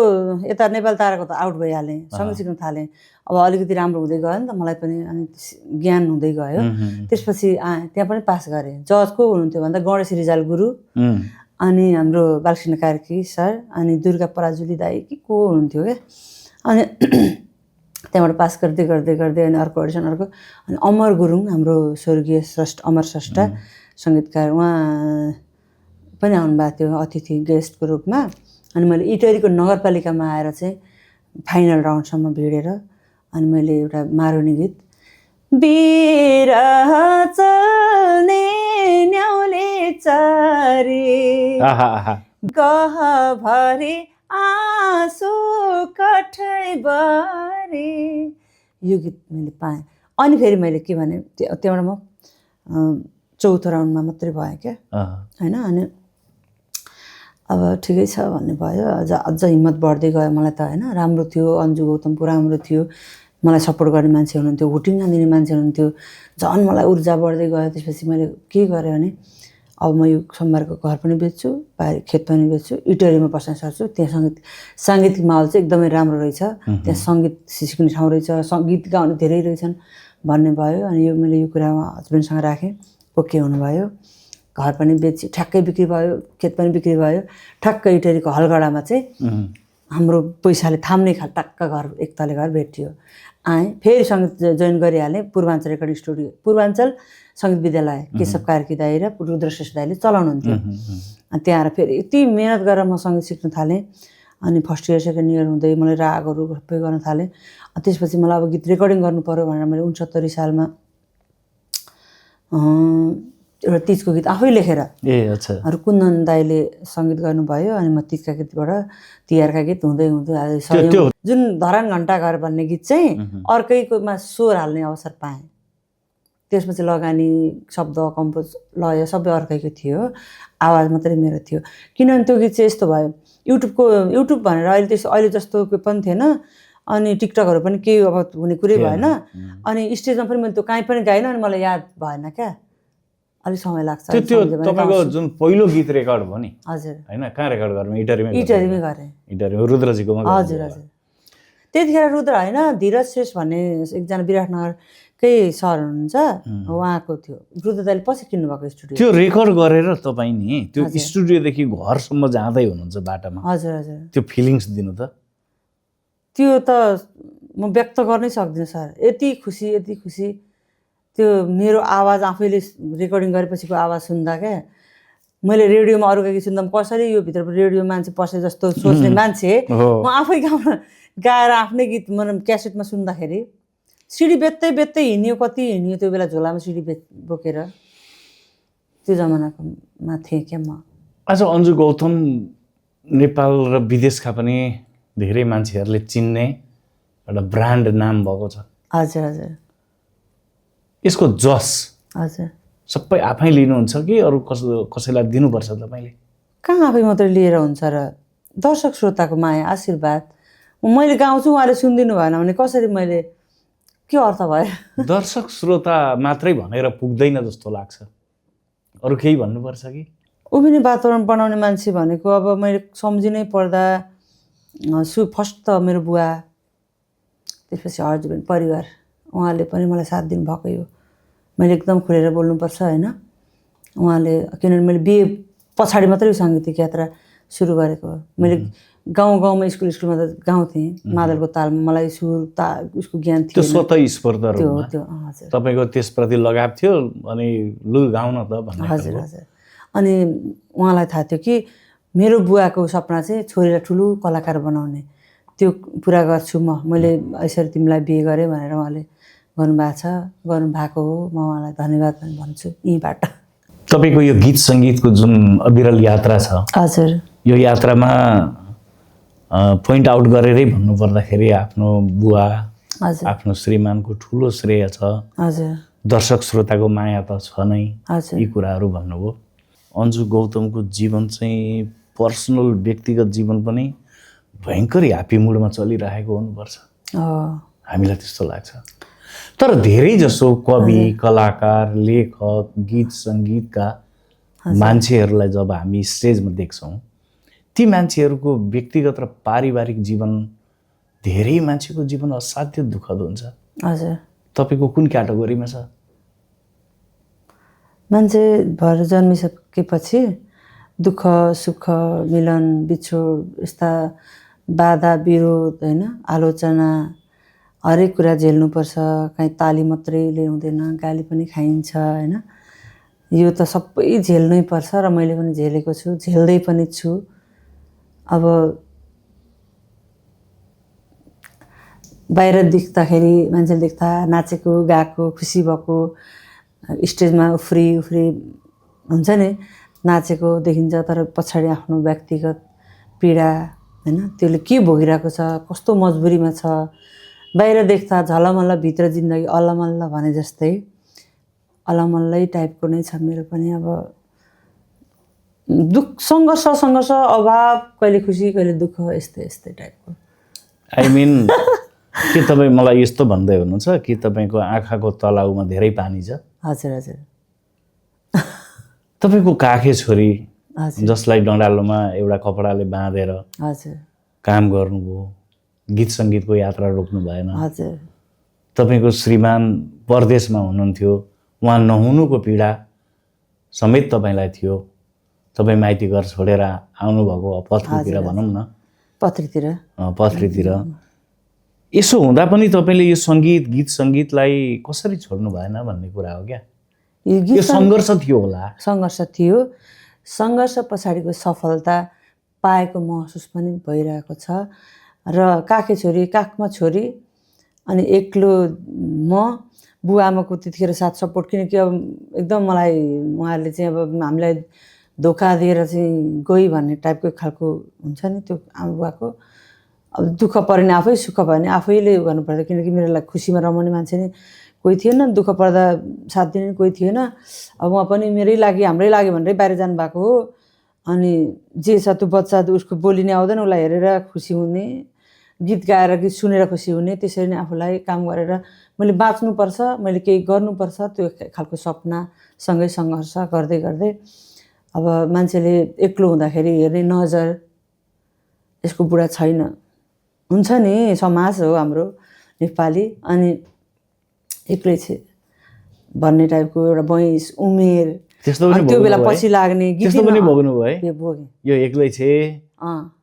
यता नेपाल ताराको त आउट भइहालेँ, सँगै सिक्न थालेँ। अब अलिकति राम्रो हुँदै गयो नि त मलाई पनि, अनि ज्ञान हुँदै गयो। त्यसपछि आएँ, त्यहाँ पनि पास गरेँ। जज को हुनुहुन्थ्यो भन्दा गणेश रिजाल गुरु, अनि हाम्रो बालकृष्ण कार्की सर, अनि दुर्गा पराजुली दाई कि को हुनुहुन्थ्यो क्या। अनि त्यहाँबाट पास गर्दै गर्दै गर्दै अनि अर्को अडिसन, अर्को। अनि अमर गुरुङ, हाम्रो स्वर्गीय अमर श्रेष्ठ सङ्गीतकार, उहाँ पनि आउनुभएको थियो अतिथि गेस्टको रूपमा। अनि मैले इटहरीको नगरपालिकामा आएर चाहिँ फाइनल राउन्डसम्म भिडेर अनि मैले एउटा मारुनी गीत, बिरह चल्ने न्याउले चारी गहभरि आँसु कठैभरि, यो गीत मैले पाएँ। अनि फेरि मैले के भने त्यहाँबाट म चौथो राउन्डमा मात्रै भएँ क्या होइन। अनि अब ठिकै छ भन्ने भयो। अझ हिम्मत बढ्दै गयो मलाई त होइन। राम्रो थियो, अन्जु गौतमको राम्रो थियो, मलाई सपोर्ट गर्ने मान्छे हुनुहुन्थ्यो, हुटिङ नदिने मान्छे हुनुहुन्थ्यो, झन् मलाई ऊर्जा बढ्दै गयो। त्यसपछि मैले के गरेँ भने अब म यो सोमबारको घर पनि बेच्छु, बाहिर खेत पनि बेच्छु, इटहरीमा बस्न सक्छु। त्यहाँ साङ्गीतिक माहौल चाहिँ एकदमै राम्रो रहेछ, त्यहाँ सङ्गीत सिक्ने ठाउँ रहेछ, गीत गाउने धेरै रहेछन् भन्ने भयो। अनि यो मैले यो कुरा हस्बेन्डसँग राखेँ, ओके हुनुभयो। घर पनि बेची ठ्याक्कै बिक्री भयो, खेत पनि बिक्री भयो। ठ्याक्कै इटहरीको हलगडामा चाहिँ हाम्रो पैसाले थाम्ने टक्क घर, एक तले घर भेटियो। आएँ, फेरि सङ्गीत जोइन गरिहालेँ पूर्वाञ्चल रेकर्डिङ स्टुडियो, पूर्वाञ्चल सङ्गीत विद्यालय केशव कार्की दाई र रुद्रश्रेष्ठ दाईले चलाउनुहुन्थ्यो। अनि त्यहाँ आएर फेरि यति मेहनत गरेर म सङ्गीत सिक्न थालेँ। अनि फर्स्ट इयर सेकेन्ड इयर हुँदै मलाई रागहरू सबै गर्न थालेँ। त्यसपछि मलाई अब गीत रेकर्डिङ गर्नु पऱ्यो भनेर मैले 69 सालमा एउटा तिजको गीत आफै लेखेर, कुन्दन दाईले सङ्गीत गर्नुभयो। अनि म तिजका गीतबाट तिहारका गीत हुँदै हुँदै जुन धरान घन्टा घर भन्ने गीत चाहिँ अर्कैकोमा स्वर हाल्ने अवसर पाएँ। त्यसपछि लगानी, शब्द, कम्पोज, लय सबै अर्कैको थियो, आवाज मात्रै मेरो थियो। किनभने त्यो गीत चाहिँ यस्तो भयो, युट्युब भनेर अहिले जस्तो पनि थिएन, अनि टिकटकहरू पनि केही अब हुने कुरै भएन। अनि स्टेजमा पनि मैले त्यो काहीँ पनि गाइनँ, अनि मलाई याद भएन क्या, अलिक समय लाग्छ। त्यो तपाईँको जुन पहिलो गीत रेकर्ड भयो नि? हजुर। होइन, कहाँ रेकर्ड गर्नु? इटहरीमै गरेँ। इटहरीमा रुद्रजीकोमा? हजुर। त्यतिखेर रुद्र होइन, धीरज श्रेष्ठ भन्ने एकजना विराटनगरकै सर हुनुहुन्छ, उहाँको थियो। रुद्र दाइले पछि किन्नुभएको स्टुडियो। त्यो रेकर्ड गरेर तपाईँ नि त्यो स्टुडियोदेखि घरसम्म जाँदै हुनुहुन्छ बाटोमा? हजुर। त्यो फिलिङ्स दिनु त। त्यो त म व्यक्त गर्नै सक्दिनँ सर, यति खुसी त्यो मेरो आवाज आफैले रेकर्डिङ गरेपछिको आवाज सुन्दा क्या मैले रेडियोमा अरूको गीत सुन्दा कसरी यो भित्र रेडियो मान्छे पसे जस्तो सोच्ने मान्छे म आफै गाएर आफ्नै गीत म क्यासेटमा सुन्दाखेरि सिडी बेच्दै बेच्दै हिँड्यो, कति हिँड्यो त्यो बेला झोलामा सिडी बोकेर, त्यो जमानाकोमा थिएँ क्या म। आज अन्जु गौतम नेपाल र विदेशका पनि धेरै मान्छेहरूले चिन्ने एउटा ब्रान्ड नाम भएको छ। हजुर हजुर। यसको जस हजुर सबै आफै लिनुहुन्छ कि अरू कसैलाई दिनुपर्छ तपाईँले? कहाँ आफै मात्रै लिएर हुन्छ र? दर्शक श्रोताको माया आशीर्वाद। मैले गाउँछु उहाँले सुनिदिनु भएन भने कसरी, मैले के अर्थ भयो? दर्शक श्रोता मात्रै भनेर पुग्दैन जस्तो लाग्छ, अरू केही भन्नुपर्छ कि? उभिने वातावरण बनाउने मान्छे भनेको अब मैले सम्झिनै पर्दा फर्स्ट त मेरो बुवा, त्यसपछि हस्बेन्ड, परिवार, उहाँले पनि मलाई साथ दिनुभएकै हो। मैले एकदम खुलेर बोल्नुपर्छ होइन। उहाँले, किनभने मैले बिहे पछाडि मात्रै साङ्गीतिक यात्रा सुरु गरेको हो। मैले गाउँमा स्कुलमा त गाउँथेँ मादलको तालमा, मलाई सुर उसको ज्ञान थियो। त्यो स्वतः स्फूर्त त्यो हजुर। तपाईँको त्यसप्रति लगाव थियो अनि लु गाउन त भन्ने? हजुर हजुर। अनि उहाँलाई थाहा थियो कि मेरो बुवाको सपना चाहिँ छोरीलाई ठुलो कलाकार बनाउने, त्यो पुरा गर्छु मैले यसरी तिमीलाई बिहे गरेँ भनेर उहाँले गर्नुभएको हो। म उहाँलाई धन्यवाद पनि भन्छु यहीँबाट। तपाईँको यो गीत सङ्गीतको जुन अविरल यात्रा छ, हजुर, यो यात्रामा पोइन्ट आउट गरेरै भन्नुपर्दाखेरि आफ्नो बुवा, आफ्नो श्रीमानको ठुलो श्रेय छ। हजुर। दर्शक श्रोताको माया त छ नै, हजुर, यी कुराहरू भन्नुभयो। अन्जु गौतमको जीवन चाहिँ पर्सनल व्यक्तिगत जीवन पनि भयङ्कर ह्याप्पी मुडमा चलिरहेको हुनुपर्छ, हामीलाई त्यस्तो लाग्छ। तर धेरै जसो कवि, कलाकार, लेखक, गीत सङ्गीतका मान्छेहरूलाई जब हामी स्टेजमा देख्छौँ, ती मान्छेहरूको व्यक्तिगत र पारिवारिक जीवन, धेरै मान्छेको जीवन असाध्य दुःखद हुन्छ। हजुर। तपाईँको कुन क्याटेगोरीमा छ? मान्छे भएर जन्मिसकेपछि दुःख सुख, मिलन बिछोड, यस्ता बाधा विरोध होइन, आलोचना, हरेक कुरा झेल्नुपर्छ। कहीँ ताली मात्रै हुँदैन, गाली पनि खाइन्छ होइन। यो त सबै झेल्नै पर्छ र मैले पनि झेलेको छु, झेल्दै पनि छु। अब बाहिर देख्दाखेरि, मान्छेले देख्दा नाचेको गाएको खुसी भएको, स्टेजमा उफ्री हुन्छ नि, नाचेको देखिन्छ, तर पछाडि आफ्नो व्यक्तिगत पीडा होइन, त्यसले के भोगिरहेको छ, कस्तो मजबुरीमा छ, बाहिर देख्दा झलमल्ल, भित्र जिन्दगी अलमल्ल भने जस्तै अलमल्लै टाइपको नै छ मेरो पनि। अब सङ्घर्ष, अभाव, कहिले खुसी कहिले दुःख, यस्तै टाइपको। आई मिन के तपाईँ मलाई यस्तो भन्दै हुनुहुन्छ कि तपाईँको आँखाको तलाउमा धेरै पानी छ? हजुर हजुर। तपाईँको काखे छोरी जसलाई डँडालोमा एउटा कपडाले बाँधेर हजुर काम गर्नुभयो, गीत सङ्गीतको यात्रा रोक्नु भएन। हजुर। तपाईँको श्रीमान परदेशमा हुनुहुन्थ्यो, उहाँ नहुनुको पीडा समेत तपाईँलाई थियो। तपाईँ माइती घर छोडेर आउनुभएको पथरीतिर भनौँ न, पथरीतिर। यसो हुँदा पनि तपाईँले यो सङ्गीत, गीत सङ्गीतलाई कसरी छोड्नु भएन भन्ने कुरा हो क्या? यो सङ्घर्ष थियो होला? सङ्घर्ष थियो। सङ्घर्ष पछाडिको सफलता पाएको महसुस पनि भइरहेको छ। र काखमा छोरी अनि एक्लो म, बुवा आमाको त्यतिखेर साथ सपोर्ट, किनकि अब एकदम मलाई उहाँहरूले चाहिँ अब हामीलाई धोका दिएर चाहिँ गई भन्ने टाइपको खालको हुन्छ नि त्यो आमा बुवाको। अब दुःख पऱ्यो भने आफै, सुख भयो भने आफैले गर्नुपर्छ, किनकि मेरो लागि खुसीमा रमाउने मान्छे नै कोही थिएन, दुःख पर्दा साथ दिने कोही थिएन। अब उहाँ पनि मेरै लागि, हाम्रै लागि भनेरै बाहिर जानुभएको हो। अनि जे छ त्यो बच्चा, उसको बोली नै आउँदैन, उसलाई हेरेर खुसी हुने, गीत गाएर गीत सुनेर खुसी हुने, त्यसरी नै आफूलाई काम गरेर मैले बाँच्नुपर्छ, मैले केही गर्नुपर्छ, त्यो खालको सपनासँगै सङ्घर्ष गर्दै गर्दै अब मान्छेले एक्लो हुँदाखेरि हेर्ने नजर, यसको बुढा छैन, हुन्छ नि, समाज हो हाम्रो नेपाली, अनि एक्लै छ भन्ने टाइपको एउटा बयस, उमेर, त्यो बेला पछि लाग्ने गीत पनि भोग्नु भयो। भोगेँ। यो एक्लै छ,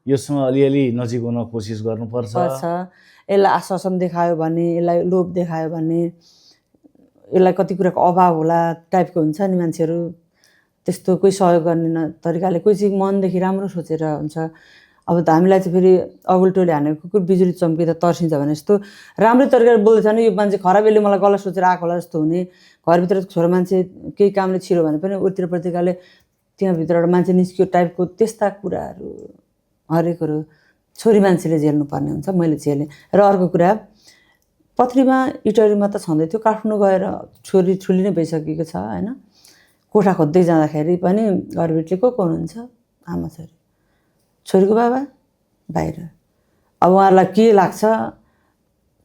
योसँग अलिअलि नजिक हुन कोसिस गर्नुपर्छ, यसलाई आश्वासन देखायो भने, यसलाई लोभ देखायो भने, यसलाई कति कुराको अभाव होला टाइपको हुन्छ नि मान्छेहरू, त्यस्तो कोही सहयोग गर्ने तरिकाले, कोही चाहिँ मनदेखि राम्रो सोचेर हुन्छ। अब त हामीलाई चाहिँ फेरि अगुल्टोले हानेको कुकुर बिजुली चम्किँदा तर्सिन्छ भने जस्तो राम्रै तरिकाले बोल्दैछ भने यो मान्छे खराबैले मलाई गलत सोचेर आएको होला जस्तो हुने। घरभित्र छोरा मान्छे केही कामले छिरो भने पनि उतिर प्रतिकाले त्यहाँभित्रबाट मान्छे निस्कियो टाइपको त्यस्ता कुराहरू हरेकहरू छोरी मान्छेले झेल्नुपर्ने हुन्छ। मैले झेलेँ। र अर्को कुरा, पथरीमा इटरीमा त छँदै थियो, काठमाडौँ गएर छोरी ठुली नै भइसकेको छ होइन। कोठा खोज्दै जाँदाखेरि पनि घरभित्रले को हुनुहुन्छ? आमा छोरी, छोरीको बाबा बाहिर। अब उहाँहरूलाई के लाग्छ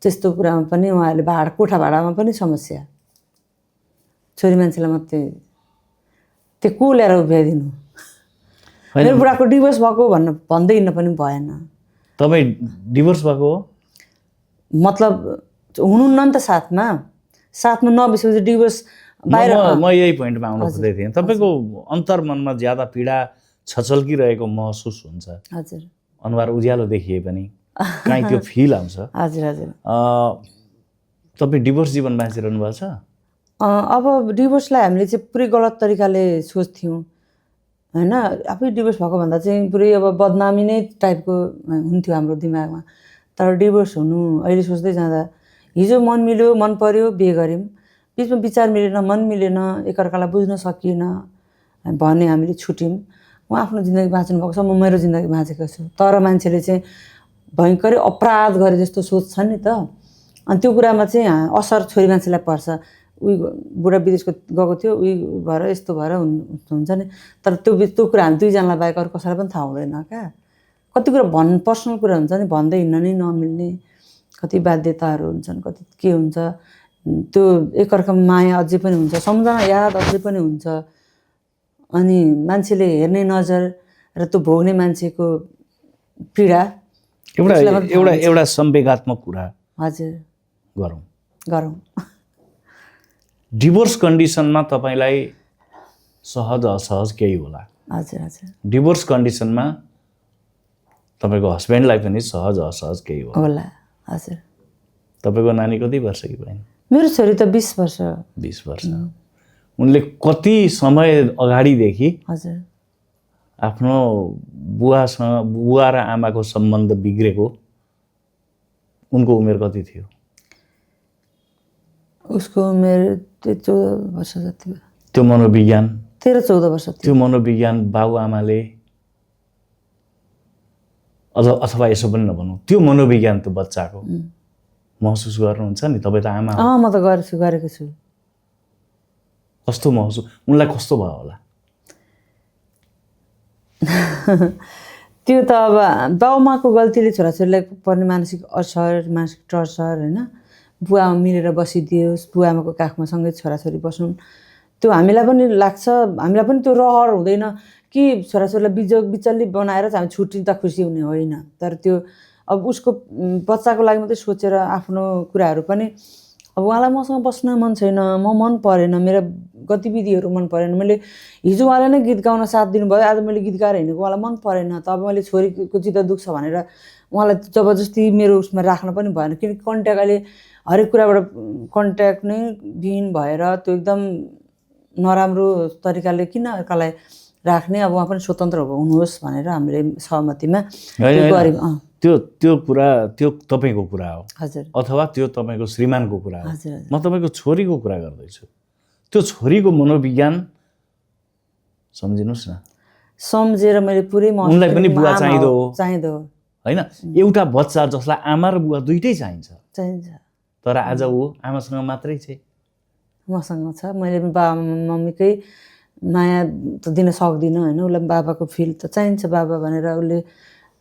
त्यस्तो कुरामा पनि उहाँहरूले कोठा भाडामा पनि समस्या। छोरी मान्छेलाई मात्रै त्यो को ल्याएर उभ्याइदिनु? मेरो बुढाको डिभोर्स भएको भन्दै हिँड्न पनि भएन। तपाईँ डिभोर्स भएको हो? मतलब हुनुहुन्न नि त साथमा नबसेपछि डिभोर्स बाहिर। म यही पोइन्टमा आउन खोज्दै थिएँ। तपाईँको अन्तर्मनमा ज्यादा पीडा छचल्किरहेको महसुस हुन्छ। हजुर। अनुहार उज्यालो देखिए पनि काहीँ त्यो फिल आउँछ। हजुर हजुर। तपाईँ डिभोर्स जीवन बाँचिरहनु भएको छ? अब डिभोर्सलाई हामीले चाहिँ पुरै गलत तरिकाले सोच्थ्यौँ होइन। आफै डिभोर्स भएको भन्दा चाहिँ पुरै अब बदनामी नै टाइपको हुन्थ्यो हाम्रो दिमागमा। तर डिभोर्स हुनु अहिले सोच्दै जाँदा, हिजो मन मिल्यो, मन पर्यो, बिहे गऱ्यौँ, बिचमा विचार मिलेन, मन मिलेन, एकअर्कालाई बुझ्न सकिएन भने हामीले छुट्यौँ। म आफ्नो जिन्दगी बाँच्नु भएको छ, म मेरो जिन्दगी बाँचेको छु। तर मान्छेले चाहिँ भयङ्करै अपराध गरे जस्तो सोच्छन् नि त। अनि त्यो कुरामा चाहिँ असर छोरी मान्छेलाई पर्छ। उही बुढा विदेशको गएको थियो, उही भएर यस्तो भएर हुन्छ नि। तर त्यो कुरा हामी दुईजनालाई बाहेक अरू कसैलाई पनि थाहा हुँदैन क्या। कति कुरा पर्सनल कुरा हुन्छ नि, भन्दै हिँड्न नै नमिल्ने कति बाध्यताहरू हुन्छन्, कति के हुन्छ। त्यो एकअर्कामा माया अझै पनि हुन्छ, सम्झना याद अझै पनि हुन्छ। अनि मान्छेले हेर्ने नजर र त्यो भोग्ने मान्छेको पीडा एउटा संवेगात्मक कुरा हजुर गरौँ। डिभोर्स कन्डिसनमा तपाईँलाई सहज असहज केही होला। हजुर हजुर। डिभोर्स कन्डिसनमा तपाईँको हस्बेन्डलाई पनि सहज असहज केही होला। हजुर। तपाईँको नानी कति वर्षकी बहिनी? मेरो छोरी त 20 वर्ष। 20 वर्ष। उनले कति समय अगाडिदेखि हजुर आफ्नो बुवा र आमाको सम्बन्ध बिग्रेको? उनको उमेर कति थियो? उसको उमेर 14 वर्ष जति भयो। त्यो मनोविज्ञान 13-14 वर्ष थियो। त्यो मनोविज्ञान बाबुआमाले अथवा यसो पनि नभनौँ, त्यो मनोविज्ञान त्यो बच्चाको महसुस गर्नुहुन्छ नि तपाईँ त आमा हो। म त गरेको छु। कस्तो महसुस, उनलाई कस्तो भयो होला? त्यो त अब बाउमाको गल्तीले छोराछोरीलाई पर्ने मानसिक असर, मानसिक टर्चर होइन। बुवा मिलेर बसिदियोस्, बुवा आमाको काखमा सँगै छोराछोरी बस्नु, त्यो हामीलाई पनि लाग्छ। हामीलाई पनि त्यो रहर हुँदैन कि छोराछोरीलाई बिचल्ली बनाएर चाहिँ हामी छुट्टिँदा खुसी हुने होइन। तर त्यो अब उसको बच्चाको लागि मात्रै सोचेर आफ्नो कुराहरू पनि, अब उहाँलाई मसँग बस्न मन छैन, मन परेन, मेरो गतिविधिहरू मन परेन, मैले हिजो उहाँले नै गीत गाउन साथ दिनुभयो, आज मैले गीत गाएर हिँडेको उहाँलाई मन परेन, त अब मैले छोरीको चित्त दुख्छ भनेर उहाँलाई जबरजस्ती मेरो उसमा राख्न पनि भएन। किनकि कन्ट्याक्ट अहिले हरेक कुराबाट कन्ट्याक्ट नै विहीन भएर त्यो एकदम नराम्रो तरिकाले किन अर्कालाई राख्ने, अब उहाँ पनि स्वतन्त्र हुनुहोस् भनेर हामीले सहमतिमा गऱ्यौँ। त्यो कुरा त्यो तपाईँको कुरा हो हजुर, अथवा त्यो तपाईँको श्रीमानको कुरा हो। हजुर, म तपाईँको छोरीको कुरा गर्दैछु। त्यो छोरीको मनोविज्ञान सम्झिनुहोस् न। सम्झेर मैले पुरै उनलाई पनि बुवा चाहिँदो होइन। एउटा बच्चा जसलाई आमा र बुवा दुइटै चाहिन्छ, तर आज ऊ आमासँग मात्रै छ, मसँग छ। मैले बाबा मम्मीकै माया त दिन सक्दिनँ होइन। उसलाई बाबाको फिल त चाहिन्छ बाबा भनेर उसले,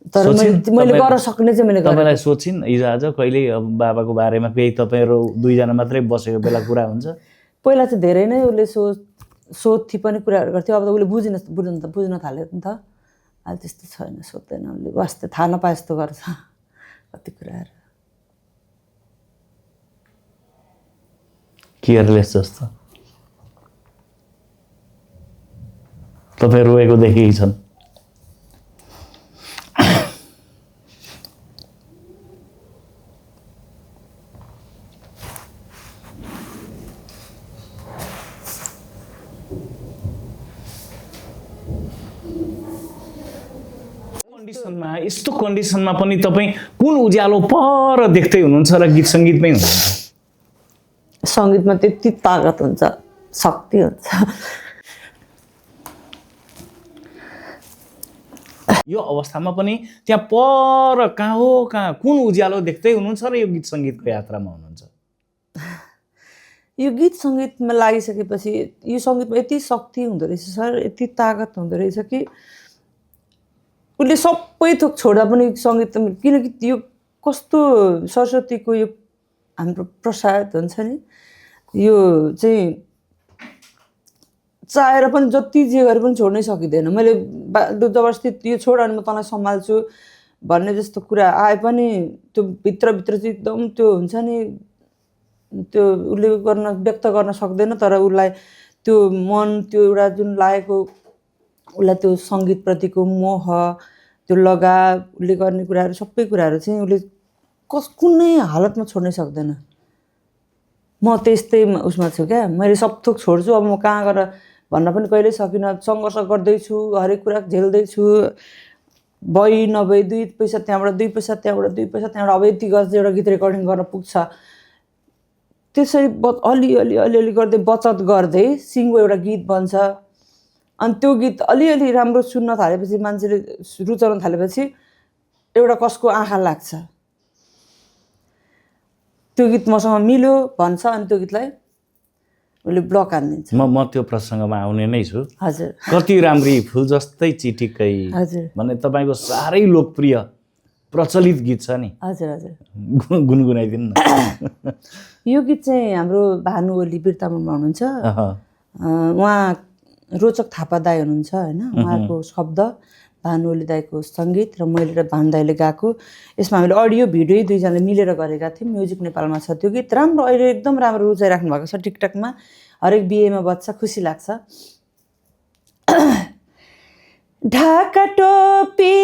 तर मैले गर्न सक्ने चाहिँ मैले गरेँ। तपाईँलाई सोचिन् हिजो आज कहिले अब बाबाको बारेमा केही तपाईँहरू दुईजना मात्रै बसेको बेला कुरा हुन्छ? पहिला चाहिँ धेरै नै उसले सोध्थी पनि कुराहरू गर्थ्यो। अब त उसले बुझ्न थाल्यो नि त। अहिले त्यस्तो छैन, सोध्दैन उसले, वास्तै थाहा नपाए जस्तो गर्छ कति कुराहरू। केयरलेस जस्तो। तपाईँ रोएको देखेकै छन्। कन्डिसनमा यस्तो कन्डिसनमा पनि तपाईँ कुन उज्यालो पर देख्दै हुनुहुन्छ र गीत सङ्गीतमै हुनुहुन्छ? सङ्गीतमा त्यति तागत हुन्छ, शक्ति हुन्छ। यो अवस्थामा पनि त्यहाँ पर कहाँ हो कहाँ कुन उज्यालो देख्दै हुनुहुन्छ र यो गीत सङ्गीतको यात्रामा हुनुहुन्छ? यो गीत सङ्गीतमा लागिसकेपछि यो सङ्गीतमा यति शक्ति हुँदो रहेछ सर, यति तागत हुँदो रहेछ कि उसले सबै थोक छोड्दा पनि सङ्गीत, किनकि यो कस्तो सरस्वतीको यो हाम्रो प्रसाद हुन्छ नि, यो चाहिँ चाहेर पनि जति जे गरे पनि छोड्नै सकिँदैन। मैले जबरजस्ती यो छोड अनि म तँलाई सम्हाल्छु भन्ने जस्तो कुरा आए पनि त्यो भित्रभित्र चाहिँ एकदम त्यो हुन्छ नि, त्यो उसले व्यक्त गर्न सक्दैन, तर उसलाई त्यो मन, त्यो एउटा जुन लागेको उसलाई त्यो सङ्गीतप्रतिको मोह, त्यो लगाव, उसले गर्ने कुराहरू सबै कुराहरू चाहिँ उसले कुनै हालतमा छोड्नै सक्दैन। म त्यस्तै उसमा छु क्या, मैले सब थोक छोड्छु, अब म कहाँ गएर भन्न पनि कहिल्यै सकिनँ। सङ्घर्ष गर्दैछु, हरेक कुरा झेल्दैछु, भइ नभई 2 पैसा त्यहाँबाट 2 पैसा त्यहाँबाट 2 पैसा त्यहाँबाट, अब यति गर्छ एउटा गीत रेकर्डिङ गर्न पुग्छ। त्यसरी अलिअलि गर्दै बचत गर्दै सिङ्गो एउटा गीत बन्छ। अनि त्यो गीत अलिअलि राम्रो सुन्न थालेपछि, मान्छेले रुचाउन थालेपछि एउटा कसको आँखा लाग्छ, त्यो गीत मसँग मिल्यो भन्छ, अनि त्यो गीतलाई उसले ब्लक हानिदिन्छ। म त्यो प्रसङ्गमा आउने नै छु। हजुर। कति राम्री फुल जस्तै चिटिक्कै हजुर भन्ने तपाईँको साह्रै लोकप्रिय प्रचलित गीत छ नि। हजुर हजुर गुनगुनाइदिनु न। यो गीत चाहिँ हाम्रो भानु ओली बिर्तामोडमा हुनुहुन्छ, उहाँ रोचक थापा दाई हुनुहुन्छ होइन, उहाँको शब्द, भानु ओली दाईको सङ्गीत र मैले र भानु दाईले गाएको। यसमा हामीले अडियो भिडियो दुईजनाले मिलेर गरेका थियौँ। म्युजिक नेपालमा छ त्यो गीत, राम्रो, अहिले एकदम राम्रो रुचाइराख्नु भएको छ टिकटकमा, हरेक बिहेमा बज्छ, खुसी लाग्छ। ढाका टोपी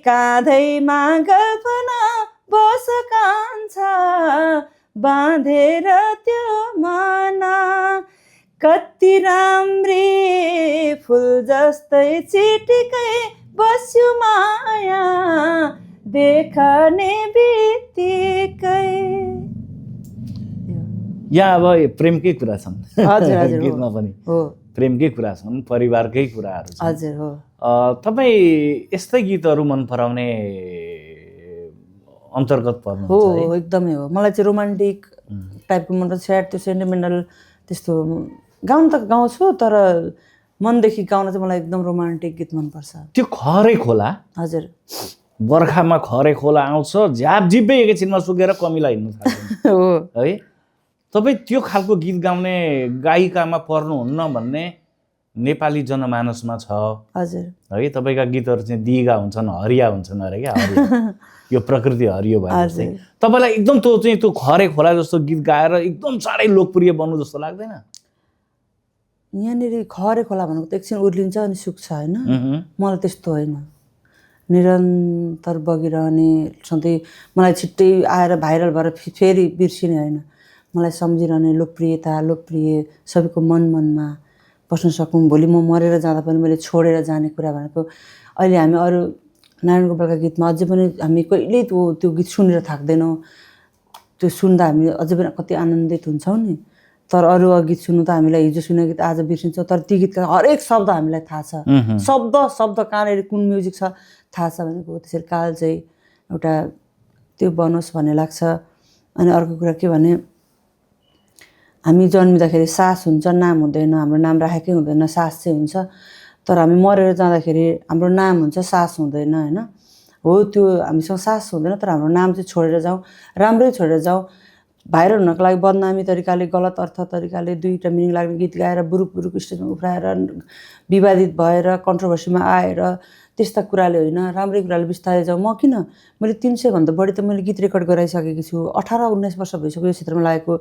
काँधैमा गल्फना बस कान्छा बाँधेर त्यो माना, कति राम्री फुल जस्तै चिटिकै बस्यो माया देखने बित्तिकै। यहाँ अब प्रेमकै कुरा छन्। हजुर हजुर गीतमा पनि हो, प्रेमकै कुरा छन्, परिवारकै कुराहरू छन्। हजुर हो। तपाईँ यस्तै गीतहरू मन पराउने अन्तर्गत पर्नुहुन्छ हो है? एकदमै हो। मलाई चाहिँ रोमान्टिक टाइपको मनपर्छ, स्याड, त्यो सेन्टिमेन्टल त्यस्तो गाउन त गाउँछु, तर मनदेखि गाउन चाहिँ मलाई एकदम रोमान्टिक गीत मनपर्छ। त्यो खरे खोला, हजुर, बर्खामा खरे खोला आउँछ, झ्यापझिप्पै एकैछिनमा सुकेर कमिला हिँड्नु थाल्छ हो है। तपाईँ त्यो खालको गीत गाउने गायिकामा पर्नुहुन्न भन्ने नेपाली जनमानसमा छ। हजुर है, तपाईँका गीतहरू चाहिँ दिगा हुन्छन्, हरिया हुन्छन् अरे क्या, हरिया यो प्रकृति हरियो भएर चाहिँ तपाईँलाई एकदम त्यो खरे खोला जस्तो गीत गाएर एकदम साह्रै लोकप्रिय बन्नु जस्तो लाग्दैन? यहाँनिर खरे खोला भनेको त एकछिन उर्लिन्छ अनि सुक्छ होइन, मलाई त्यस्तो होइन, निरन्तर बगिरहने, सधैँ मलाई छिट्टै आएर भाइरल भएर फेरि बिर्सिने होइन, मलाई सम्झिरहने, लोकप्रिय सबैको मनमा बस्न सकौँ। भोलि म मरेर जाँदा पनि मैले छोडेर जाने कुरा भनेको, अहिले हामी अरू नारायण गोपालका गीतमा अझै पनि हामी कहिल्यै त्यो गीत सुनेर थाक्दैनौँ, त्यो सुन्दा हामी अझै पनि कति आनन्दित हुन्छौँ नि। तर अरू गीत सुन्नु त हामीलाई हिजो सुनेको गीत आज बिर्सिन्छौँ, तर ती गीतका हरेक शब्द हामीलाई थाहा छ, शब्द कहाँनिर कुन म्युजिक छ थाहा छ भनेको। त्यसरी काल चाहिँ एउटा त्यो बनोस् भन्ने लाग्छ। अनि अर्को कुरा के भने, हामी जन्मिँदाखेरि सास हुन्छ, नाम हुँदैन, हाम्रो नाम राखेकै हुँदैन, सास चाहिँ हुन्छ। तर हामी मरेर जाँदाखेरि हाम्रो नाम हुन्छ, सास हुँदैन होइन। हो, त्यो हामीसँग सास हुँदैन, तर हाम्रो नाम चाहिँ छोडेर जाउँ, राम्रै छोडेर जाउँ। भाइरल हुनको लागि बदनामी तरिकाले, गलत अर्थ तरिकाले, 2टा मिनिङ लाग्ने गीत गाएर बुरुक स्टेजमा उफ्राएर, विवादित भएर, कन्ट्रोभर्सीमा आएर त्यस्ता कुराले होइन, राम्रै कुराले बिस्तारै जाउँ। म किन, मैले 300 भन्दा बढी त मैले गीत रेकर्ड गराइसकेकी छु। 18-19 वर्ष भइसक्यो यो क्षेत्रमा लागेको।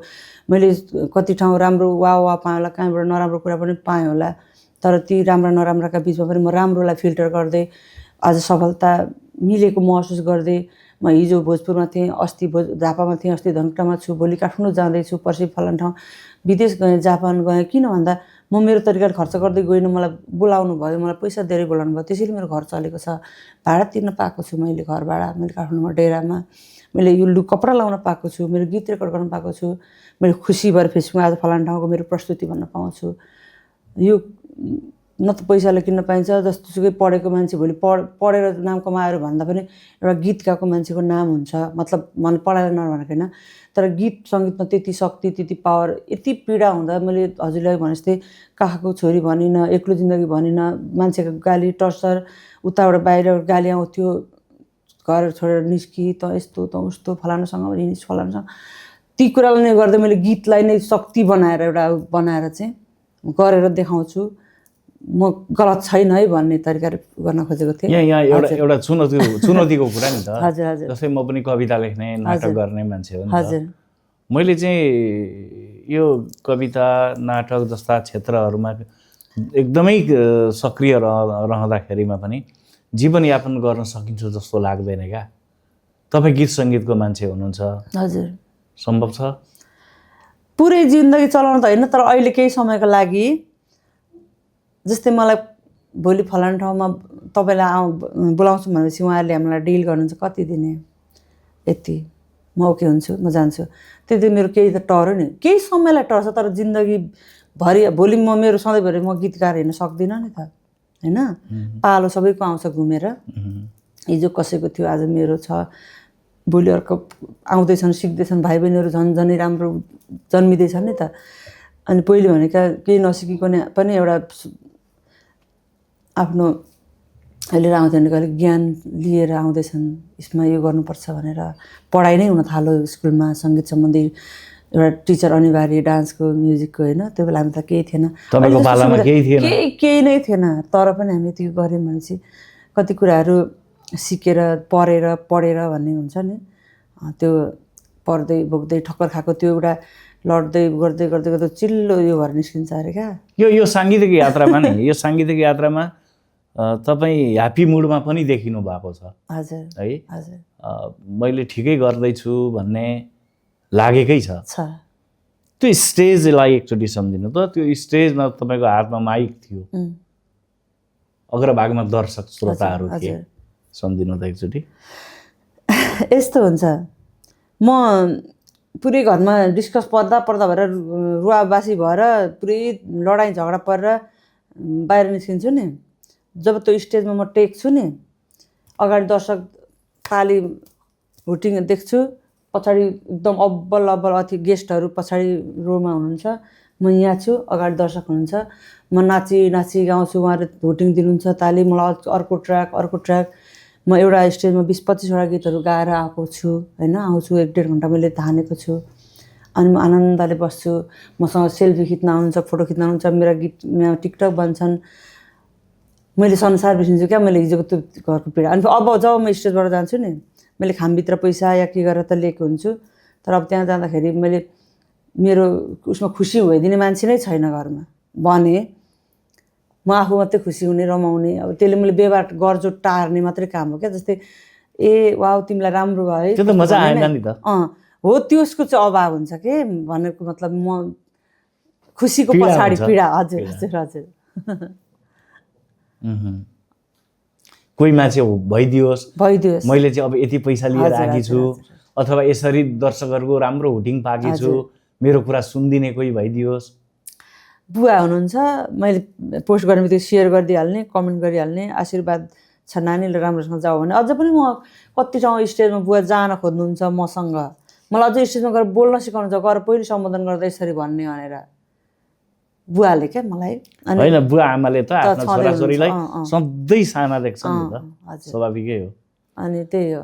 मैले कति ठाउँ राम्रो वा पाएँ होला, कहीँबाट नराम्रो कुरा पनि पाएँ होला, तर ती राम्रा नराम्राका बिचमा पनि म राम्रोलाई फिल्टर गर्दै आज सफलता मिलेको महसुस गर्दै, म हिजो भोजपुरमा थिएँ, अस्ति झापामा थिएँ, अस्ति धनकुटामा छु, भोलि काठमाडौँ जाँदैछु, पर्सि फलान ठाउँ विदेश गएँ, जापान गएँ। किन भन्दा म मेरो तरिकाले खर्च गर्दै गइनँ, मलाई बोलाउनु भयो, मलाई पैसा धेरै बोलाउनु भयो, त्यसैले मेरो घर चलेको छ। भाडा तिर्न पाएको छु मैले, घर भाडा मैले काठमाडौँमा डेरामा, मैले यो कपडा लाउन पाएको छु, मेरो गीत रेकर्ड गर्न पाएको छु, मैले खुसी भएर फेसबुकमा आज फलाना ठाउँको मेरो प्रस्तुति भन्न पाउँछु। यो न त पैसाले किन्न पाइन्छ, जस्तोसुकै पढेको मान्छे भोलि पढेर नाम कमाएर भन्दा पनि एउटा गीत गाएको मान्छेको नाम हुन्छ। मतलब मैले पढाएर नभनेको होइन, तर गीत सङ्गीतमा त्यति शक्ति, त्यति पावर, यति पीडा हुँदा मैले हजुरलाई भने जस्तै काखाको छोरी भनिनँ, एक्लो जिन्दगी भनिनँ, मान्छेको गाली टर्चर, उताबाट बाहिर गाली आउँथ्यो, घर छोडेर निस्कि, त यस्तो त उस्तो, फलानासँग हिँडिस्, फलानासँग, ती कुरालाई नै गर्दा मैले गीतलाई नै शक्ति बनाएर एउटा बनाएर चाहिँ गरेर देखाउँछु। म गलत छैन है भन्ने तरिकाले गर्न खोजेको थिएँ। यहाँ एउटा चुनौतीको कुरा नि त। हजुर हजुर। जस्तै म पनि कविता लेख्ने, नाटक गर्ने मान्छे हो नि त। हजुर। मैले चाहिँ यो कविता, नाटक जस्ता क्षेत्रहरूमा एकदमै सक्रिय रहँदाखेरिमा पनि जीवनयापन गर्न सकिन्छ जस्तो लाग्दैन क्या। तपाईँ गीत सङ्गीतको मान्छे हुनुहुन्छ। हजुर। सम्भव छ? पुरै जिन्दगी चलाउनु त होइन, तर अहिले केही समयको लागि, जस्तै मलाई भोलि फलाना ठाउँमा तपाईँलाई बोलाउँछु भनेपछि उहाँहरूले हामीलाई डिल गर्नुहुन्छ, कति दिने, यति म ओके हुन्छु, म जान्छु। त्यति मेरो केही त टर्यो नि, केही समयलाई टर्छ, तर जिन्दगीभरि भोलि म मेरो सधैँभरि म गीत गाएर हिँड्न सक्दिनँ नि त, होइन? पालो सबैको आउँछ घुमेर। हिजो कसैको थियो, आज मेरो छ, भोलि अर्को आउँदैछन्, सिक्दैछन्, भाइ बहिनीहरू झन् झनै राम्रो जन्मिँदैछन् नि त। अनि पहिले भनेका केही नसिकिकन पनि एउटा आफ्नो लिएर आउँदैन, कहिले ज्ञान लिएर आउँदैछन्, यसमा यो गर्नुपर्छ भनेर पढाइ नै हुन थाल्यो स्कुलमा, सङ्गीत सम्बन्धी एउटा टिचर अनिवार्य, डान्सको, म्युजिकको, होइन? त्यो बेला हामी त केही थिएन, केही नै थिएन, तर पनि हामी त्यो गऱ्यौँ भनेपछि कति कुराहरू सिकेर पढेर भन्ने हुन्छ नि, त्यो पढ्दै बोक्दै ठक्कर खाएको त्यो एउटा लड्दै गर्दै गर्दै गर्दै चिल्लो यो भएर निस्किन्छ अरे क्या। यो साङ्गीतिक यात्रामा नि, यो साङ्गीतिक यात्रामा तपाईँ ह्याप्पी मुडमा पनि देखिनु भएको छ। हजुर है। हजुर। मैले ठिकै गर्दैछु भन्ने लागेकै छ। त्यो स्टेजलाई एकचोटि सम्झिनु त। त्यो स्टेजमा तपाईँको हातमा माइक थियो, अग्रभागमा दर्शक श्रोताहरू थिए, सम्झिनु त एकचोटि। यस्तो हुन्छ, म पुरै घरमा डिस्कस पर्दा भएर रुवाबासी भएर पुरै लडाइँ झगडा परेर बाहिर निस्किन्छु नि, जब त्यो स्टेजमा म टेक्छु नि, अगाडि दर्शक ताली हुटिङ देख्छु, पछाडि एकदम अब्बल अति गेस्टहरू पछाडि रोमा हुनुहुन्छ, म यहाँ छु, अगाडि दर्शक हुनुहुन्छ, म नाची गाउँछु, उहाँहरूले हुटिङ दिनुहुन्छ, ताली, मलाई अर्को ट्र्याक, म एउटा स्टेजमा 20-25वटा गीतहरू गाएर आएको छु, होइन? आउँछु 1-1.5 घन्टा मैले ठानेको छु, अनि म आनन्दले बस्छु, मसँग सेल्फी खिच्न आउनुहुन्छ, फोटो खिच्न आउनुहुन्छ, मेरा गीतमा टिकटक बन्छन्, मैले संसार बिर्सिन्छु क्या, मैले हिजोको त्यो घरको पीडा। अनि अब जब म स्टेजबाट जान्छु नि, मैले खामभित्र पैसा या के गरेर त लिएको हुन्छु, तर अब त्यहाँ जाँदाखेरि मैले मेरो उसमा खुसी भइदिने मान्छे नै छैन घरमा भने, म आफू मात्रै खुसी हुने, रमाउने, अब त्यसले मैले व्यवहार गर्जो टार्ने मात्रै काम हो क्या। जस्तै वाउ तिमीलाई राम्रो भयो है, त्यो त मजा आएन नि त। हो, त्यसको चाहिँ अभाव हुन्छ के भनेको मतलब, म खुसीको पछाडि पीडा। हजुर हजुर हजुर। कोही मान्छे भइदियोस्, मैले चाहिँ अब यति पैसा लिएर आएकी छु, अथवा यसरी दर्शकहरूको राम्रो हुटिङ पाएकी छु, मेरो कुरा सुनिदिने कोही भइदियोस्। बुवा हुनुहुन्छ, मैले पोस्ट गर्ने बित्तिकै सेयर गरिदिइहाल्ने, कमेन्ट गरिहाल्ने, आशीर्वाद छ नानीले राम्रोसँग जाऊ भने। अझ पनि म कति ठाउँ स्टेजमा बुवा जान खोज्नुहुन्छ मसँग, मलाई अझै स्टेजमा गएर बोल्न सिकाउनु छ, गएर पहिले सम्बोधन गर्दा यसरी भन्ने भनेर बुवाले क्या मलाई। होइन, बुवा आमाले त आफ्नो छोराछोरीलाई सधैँ साना देख्छन् नि त, स्वाभाविकै हो। अनि त्यही हो।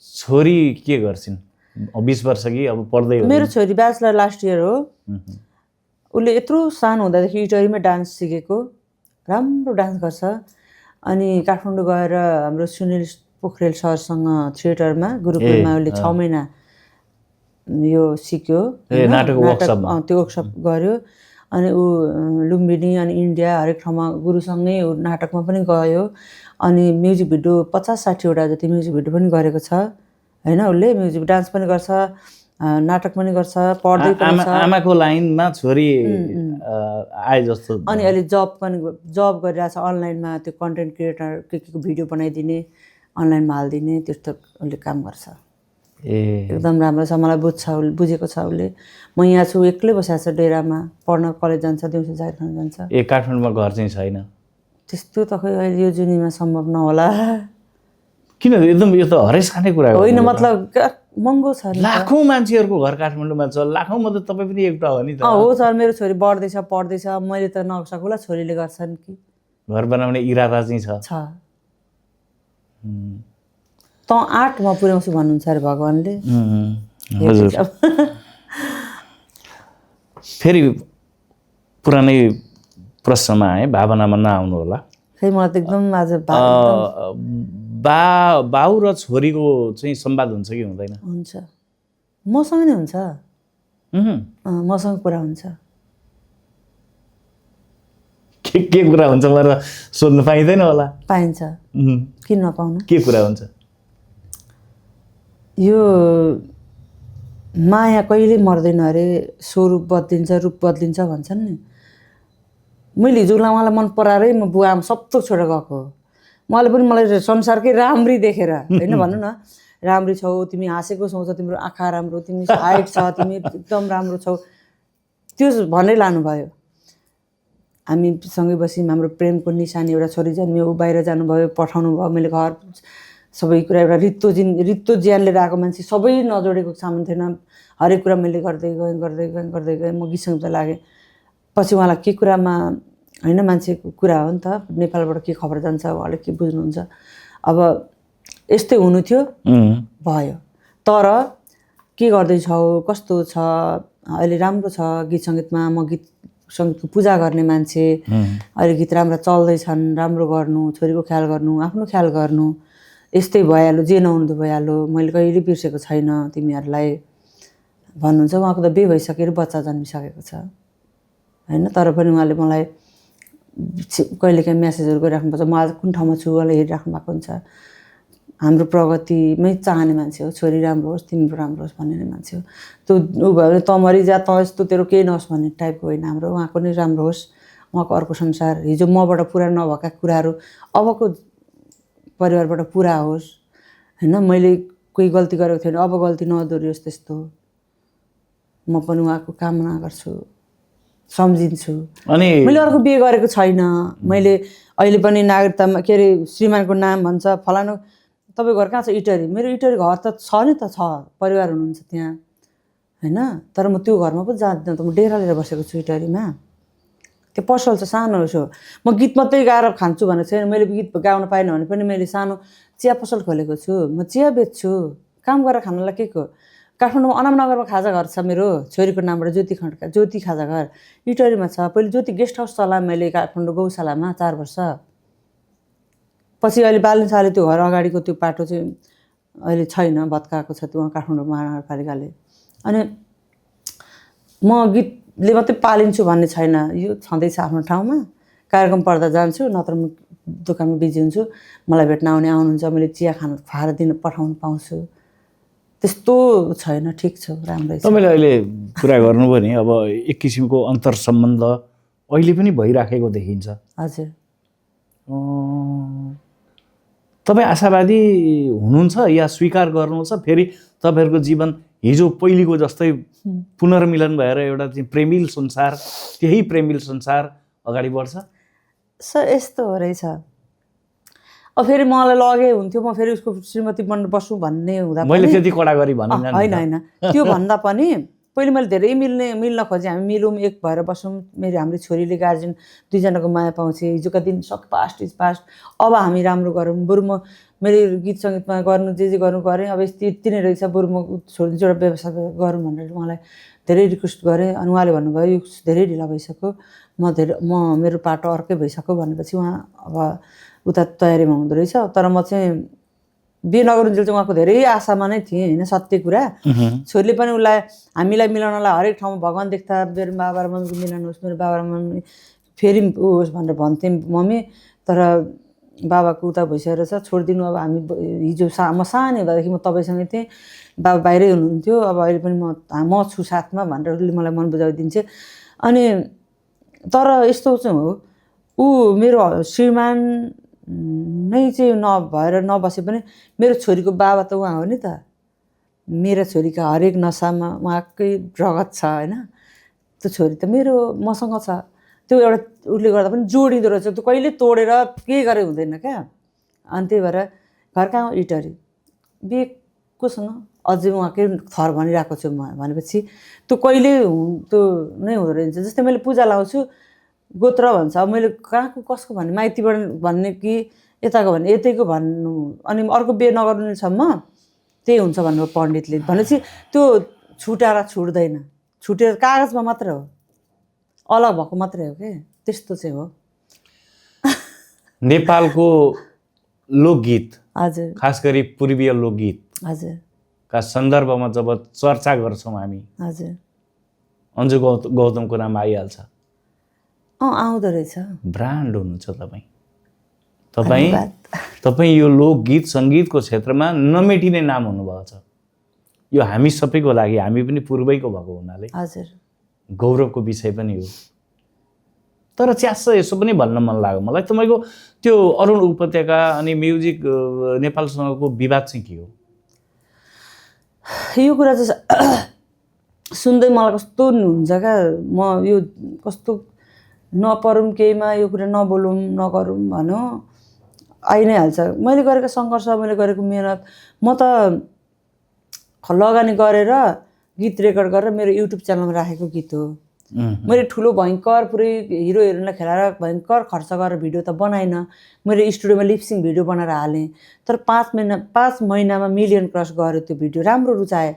छोरी के गर्छिन्? 20 वर्ष कि अब पढ्दै हो? मेरो छोरी ब्याचलर लास्ट इयर हो। उसले यत्रो सानो हुँदादेखि इटरीमै डान्स सिकेको, राम्रो डान्स गर्छ। अनि काठमाडौँ गएर हाम्रो सुनिल पोखरेल सरसँग थिएटरमा गुरुकुलमा उसले 6 महिना यो सिक्यो, नाटक त्यो वर्कसप गर्यो। अनि ऊ लुम्बिनी अनि इन्डिया हरेक ठाउँमा गुरुसँगै ऊ नाटकमा पनि गयो। अनि म्युजिक भिडियो 50-60 वटा जति म्युजिक भिडियो पनि गरेको छ, होइन? उसले म्युजिक डान्स पनि गर्छ, नाटक पनि गर्छ, पढ्दै पनि छ। आमाको लाइनमा छोरी आए जस्तो। अनि अहिले जब गरिरहेछ अनलाइनमा, त्यो कन्टेन्ट क्रिएटर के को भिडियो बनाइदिने, अनलाइनमा हालिदिने, त्यस्तो उसले काम गर्छ। एकदम राम्रो छ, मलाई बुझेको छ उसले। म यहाँ छु, एक्लै बसेको छ डेरामा, पढ्न कलेज जान्छ, दिउँसो जागिर खान जान्छ। काठमाडौँमा घर चाहिँ छैन? त्यस्तो त खै अहिले यो जुनीमा सम्भव नहोला। किन? एकदम यो त हरेस खाने कुरा होइन, मतलब महँगो छ। लाखौँ मान्छेहरूको घर काठमाडौँमा छ, लाखौँ मध्ये तपाईँ पनि एउटा हो नि त। हो सर, मेरो छोरी पढ्दैछ, मैले त नसकुला, छोरीले गर्छन् कि। घर बनाउने इरादा चाहिँ छ। त 8 म पुर्याउँछु भन्नुहुन्छ अरे भगवान्ले। हजुर। फेरि पुरानै प्रश्नमा आए, भावनामा नआउनु होला। खै मलाई त एकदम आज बाउ र छोरीको चाहिँ संवाद हुन्छ कि हुँदैन? हुन्छ, मसँग नै हुन्छ। मसँग कुरा हुन्छ। के कुरा हुन्छ मलाई सोध्नु पाइँदैन होला? पाइन्छ, किन नपाउनु। के कुरा हुन्छ? यो माया कहिले मर्दैन अरे, स्वरूप बदलिन्छ, रूप बदलिन्छ भन्छन् नि। मैले हिजो उहाँलाई मन पराएरै म बुवा आमा सब थोक छोडेर गएको हो। उहाँले पनि मलाई संसारकै राम्री देखेर, होइन भन्नु न, राम्री छौ तिमी, हाँसेको छौ, तिम्रो आँखा राम्रो, तिमी हाइट छ, तिमी एकदम राम्रो छौ, त्यो भनेर लानुभयो। हामी सँगै बस्यौँ, हाम्रो प्रेमको निशानी एउटा छोरी जन्मियो, ऊ बाहिर जानुभयो, पठाउनु भयो, मैले घर सबै कुरा, एउटा रित्तो ज्यान लिएर आएको मान्छे, सबै नजोडेको सामान थिएन, हरेक कुरा मैले गर्दै गएँ। म गीतसँग लागेँ। पछि उहाँलाई के कुरामा, होइन मान्छेको कुरा हो नि त, नेपालबाट के खबर जान्छ, उहाँले के बुझ्नुहुन्छ। अब यस्तै हुनु थियो, भयो। तर के गर्दैछौ, कस्तो छ, अहिले राम्रो छ गीत सङ्गीतमा, म गीत सङ्गीतको पूजा गर्ने मान्छे, अहिले गीत राम्रो चल्दैछन्, राम्रो गर्नु, छोरीको ख्याल गर्नु, आफ्नो ख्याल गर्नु, यस्तै भइहाल्यो, जे नहुनु त भइहाल्यो, मैले कहिले बिर्सेको छैन तिमीहरूलाई भन्नुहुन्छ। उहाँको त बिहे भइसकेर बच्चा जन्मिसकेको छ, होइन। तर पनि उहाँले मलाई कहिलेकाहीँ म्यासेजहरू गरिराख्नुपर्छ, म आज कुन ठाउँमा छु उहाँले हेरिराख्नु भएको हुन्छ। हाम्रो प्रगतिमै चाहने मान्छे हो, छोरी राम्रो होस्, तिम्रो राम्रो होस् भन्ने नै मान्छे हो। त्यो ऊ भयो भने त मरिजा, त यस्तो तेरो केही नहोस् भन्ने टाइपको होइन हाम्रो। उहाँको नै राम्रो होस्, उहाँको अर्को संसार, हिजो मबाट पुरा नभएका कुराहरू अबको परिवारबाट पुरा होस्, होइन। मैले कोही गल्ती गरेको थिएँ भने अब गल्ती नदोहोरियोस्, त्यस्तो म पनि उहाँको कामना गर्छु, सम्झिन्छु। अनि मैले अर्को बिहे गरेको छैन। मैले अहिले पनि नागरिकतामा के अरे श्रीमानको नाम भन्छ, फलानु तपाईँ घर कहाँ छ, इटरी। मेरो इटरी घर त छ नि त, छ, परिवार हुनुहुन्छ त्यहाँ, होइन। तर म त्यो घरमा पो जाँदिनँ त, म डेरा लिएर बसेको छु इटरीमा। त्यो पसल छ, सानो यसो। म गीत मात्रै गाएर खान्छु भनेको छैन, मैले गीत गाउन पाएन भने पनि मैले सानो चिया पसल खोलेको छु, म चिया बेच्छु, काम गरेर खानलाई के को। काठमाडौँमा अनामनगरमा खाजा घर छ मेरो छोरीको नामबाट, ज्योति खाजा घर इटरीमा छ। पहिले ज्योति गेस्ट हाउस चलाएँ मैले काठमाडौँ गौशालामा 4 वर्ष। पछि अहिले बालिन्साले त्यो घर अगाडिको त्यो बाटो चाहिँ अहिले छैन, भत्काएको छ त्यो काठमाडौँ महानगरपालिकाले। अनि म गीतले मात्रै पालिन्छु भन्ने छैन, यो छँदैछ आफ्नो ठाउँमा। कार्यक्रम पर्दा जान्छु, नत्र म दोकानमा बिजी हुन्छु। मलाई भेट्न आउनुहुन्छ, मैले चिया खान खुवाएर दिन पठाउनु पाउँछु, त्यस्तो छैन। ठिक छ, राम्रै छ। तपाईँले अहिले कुरा गर्नुभयो नि, अब एक किसिमको अन्तर सम्बन्ध अहिले पनि भइराखेको देखिन्छ। हजुर। तपाईँ आशावादी हुनुहुन्छ या स्वीकार गर्नुहुन्छ फेरि तपाईँहरूको जीवन हिजो पहिलेको जस्तै पुनर्मिलन भएर एउटा चाहिँ प्रेमिल संसार, त्यही प्रेमिल संसार अगाडि बढ्छ? सर यस्तो हो रहेछ, अब फेरि मलाई लगे हुन्थ्यो, म फेरि उसको श्रीमती बन्न बस्छु भन्ने हुँदा मैले त्यति कडा गरी भनिनँ। होइन, त्यो भन्दा पनि पहिले मैले धेरै मिल्न खोजेँ, हामी मिलौँ, एक भएर बसौँ, हाम्रो छोरीले गार्जियन दुईजनाको माया पाउँछ। हिजोका दिन पास्ट इज पास्ट, अब हामी राम्रो गरौँ। बरु म मेरो गीत सङ्गीतमा गर्नु जे गर्नु गरेँ, अब यति नै रहेछ, बरु म छोरी एउटा व्यवसाय गरौँ भनेर उहाँलाई धेरै रिक्वेस्ट गरेँ। अनि उहाँले भन्नुभयो यो धेरै ढिला भइसक्यो, म मेरो पाटो अर्कै भइसक्यो भनेपछि उहाँ अब उता तयारीमा हुँदो रहेछ। तर म चाहिँ बिहे नगरुन्जेल चाहिँ उहाँको धेरै आशामा नै थिएँ, होइन, सत्य कुरा। छोरीले पनि उसलाई हामीलाई मिलाउनलाई हरेक ठाउँमा भगवान् देख्दा मेरो बाबा र मम्मीको मिलन होस्, मेरो बाबा र मम्मी फेरि ऊ होस् भनेर भन्थेँ मम्मी। तर बाबाको उता भइसकेको रहेछ, छोडिदिनु अब हामी हिजो म सानो हुँदादेखि म तपाईँसँगै थिएँ, बाबा बाहिरै हुनुहुन्थ्यो, अब अहिले पनि म छु साथमा भनेर उसले मलाई मन बुझाइदिन्छ। अनि तर यस्तो चाहिँ हो, ऊ मेरो श्रीमान नै चाहिँ नभएर नबसे पनि मेरो छोरीको बाबा त उहाँ हो नि त। मेरो छोरीका हरेक नसामा उहाँकै रगत छ होइन। त्यो छोरी त मेरो मसँग छ, त्यो एउटा उसले गर्दा पनि जोडिँदो रहेछ, त्यो कहिले तोडेर के गरे हुँदैन क्या। अनि त्यही भएर घर कहाँ इटरी बिहे कोसँग अझै उहाँकै थर भनिरहेको छु म भनेपछि त्यो कहिले त्यो नै हुँदो रहेछ। जस्तै मैले पूजा लाउँछु, गोत्र भन्छ, अब मैले कहाँको कसको भन्ने, माइतीबाट भन्ने कि यताको भन्ने, यतैको भन्नु, अनि अर्को बिहे नगर्नुसम्म त्यही हुन्छ भन्नु पण्डितले भनेपछि त्यो छुटाएर छुट्दैन, छुटेर कागजमा मात्र हो, अलग भएको मात्रै हो क्या, त्यस्तो चाहिँ हो। नेपालको लोकगीत, हजुर खास गरी पूर्वीय लोकगीत हजुर का सन्दर्भमा जब चर्चा गर्छौँ हामी, हजुर अन्जु गौतमको नाम आइहाल्छ। आउँदो रहेछ। ब्रान्ड हुनुहुन्छ तपाईँ यो लोकगीत सङ्गीतको क्षेत्रमा नमेटिने नाम हुनुभएको छ। यो हामी सबैको लागि, हामी पनि पूर्वैको भएको हुनाले हजुर गौरवको विषय पनि हो। तर च्यास यसो पनि भन्न मन लाग्यो मलाई, तपाईँको त्यो अरुण उपत्यका अनि म्युजिक नेपालसँगको विवाद चाहिँ के हो? यो कुरा चाहिँ सुन्दै मलाई कस्तो हुन्छ क्या, म यो कस्तो नपरौँ केहीमा, यो कुरा नबोलौँ नगरौँ भनौँ आइ नै हाल्छ। मैले गरेको सङ्घर्ष, मैले गरेको मेहनत, म त लगानी गरेर गीत रेकर्ड गरेर मेरो युट्युब च्यानलमा राखेको गीत हो। मैले ठुलो भयङ्कर पुरै हिरो हिरोइनलाई खेलाएर भयङ्कर खर्च गरेर भिडियो त बनाइनँ, मैले स्टुडियोमा लिपसिङ भिडियो बनाएर हालेँ। तर 5 महिनामा मिलियन क्रस गऱ्यो त्यो भिडियो, राम्रो रुचाए।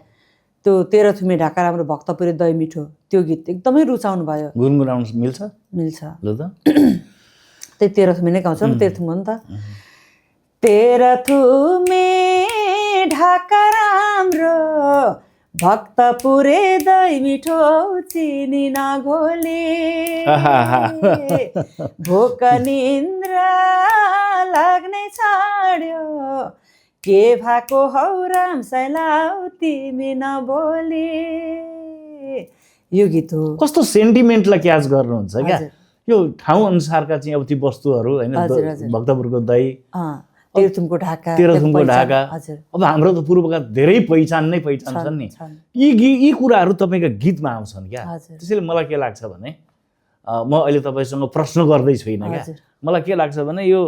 त्यो तेह्र थुमे ढाका राम्रो भक्तपुरे दही मिठो, त्यो गीत एकदमै रुचाउनु भयो। गुनगुनाउनु मिल्छ? मिल्छ। ल त त्यही तेह्र थुमे नै गाउँछ नि, तेह्र थुम हो नि त। तेह्र थुमे ढाका राम्रो भक्तपुरे दही मिठो चिनी नघोले, भोक निन्द्रा लाग्ने छाड्यो के भएको हौ राम सैलाउ तिमी नबोली, यो गीत हो। कस्तो सेन्टिमेन्टलाई क्याच गर्नुहुन्छ क्या यो ठाउँ अनुसारका चाहिँ अब ती वस्तुहरू होइन, भक्तपुरको दही, तेह्रथुमको ढाका, तेह्रथुमको ढाका, अब हाम्रो त पूर्वका धेरै पहिचान छन् नि। यी कुराहरू तपाईँका गीतमा आउँछन् क्या। त्यसैले मलाई के लाग्छ भने, म अहिले तपाईँसँग प्रश्न गर्दै छुइनँ क्या, मलाई के लाग्छ भने यो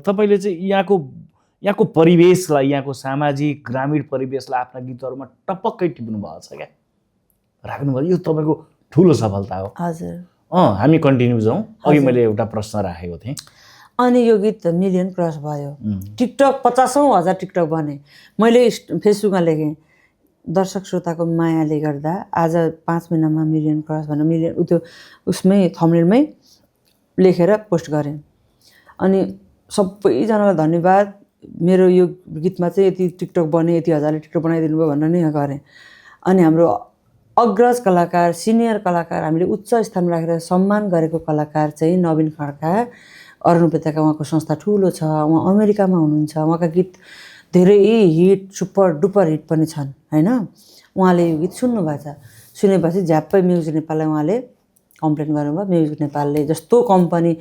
तपाईँले चाहिँ यहाँको परिवेशलाई, यहाँको सामाजिक ग्रामीण परिवेशलाई आफ्ना गीतहरूमा टपक्कै टिप्नु भएको छ क्या, राख्नुभयो। यो तपाईँको ठुलो सफलता हो। हजुर हामी कन्टिन्यू जाउँ। अघि मैले एउटा प्रश्न राखेको थिएँ। अनि यो गीत मिलियन क्रस भयो, टिकटक 50,000 टिकटक बने। मैले फेसबुकमा लेखेँ, दर्शक श्रोताको मायाले गर्दा आज 5 महिनामा मिलियन क्रस भनेर मिलियन त्यो उसमै थम्बनेलमै लेखेर पोस्ट गरेँ। अनि सबैजनालाई धन्यवाद, मेरो यो गीतमा चाहिँ यति टिकटक बने, यति हजारले टिकटक बनाइदिनु भयो भनेर नै गरेँ। अनि हाम्रो अग्रज कलाकार, सिनियर कलाकार, हामीले उच्च स्थानमा राखेर सम्मान गरेको कलाकार चाहिँ नवीन खड्का, अरुण उपत्यका, उहाँको संस्था ठुलो छ, उहाँ अमेरिकामा हुनुहुन्छ, उहाँका गीत धेरै हिट सुपर डुपर हिट पनि छन् होइन। उहाँले यो गीत सुन्नुभएको छ, सुनेपछि झ्याप्पै म्युजिक नेपाललाई उहाँले कम्प्लेन गर्नुभयो। म्युजिक नेपालले जस्तो कम्पनी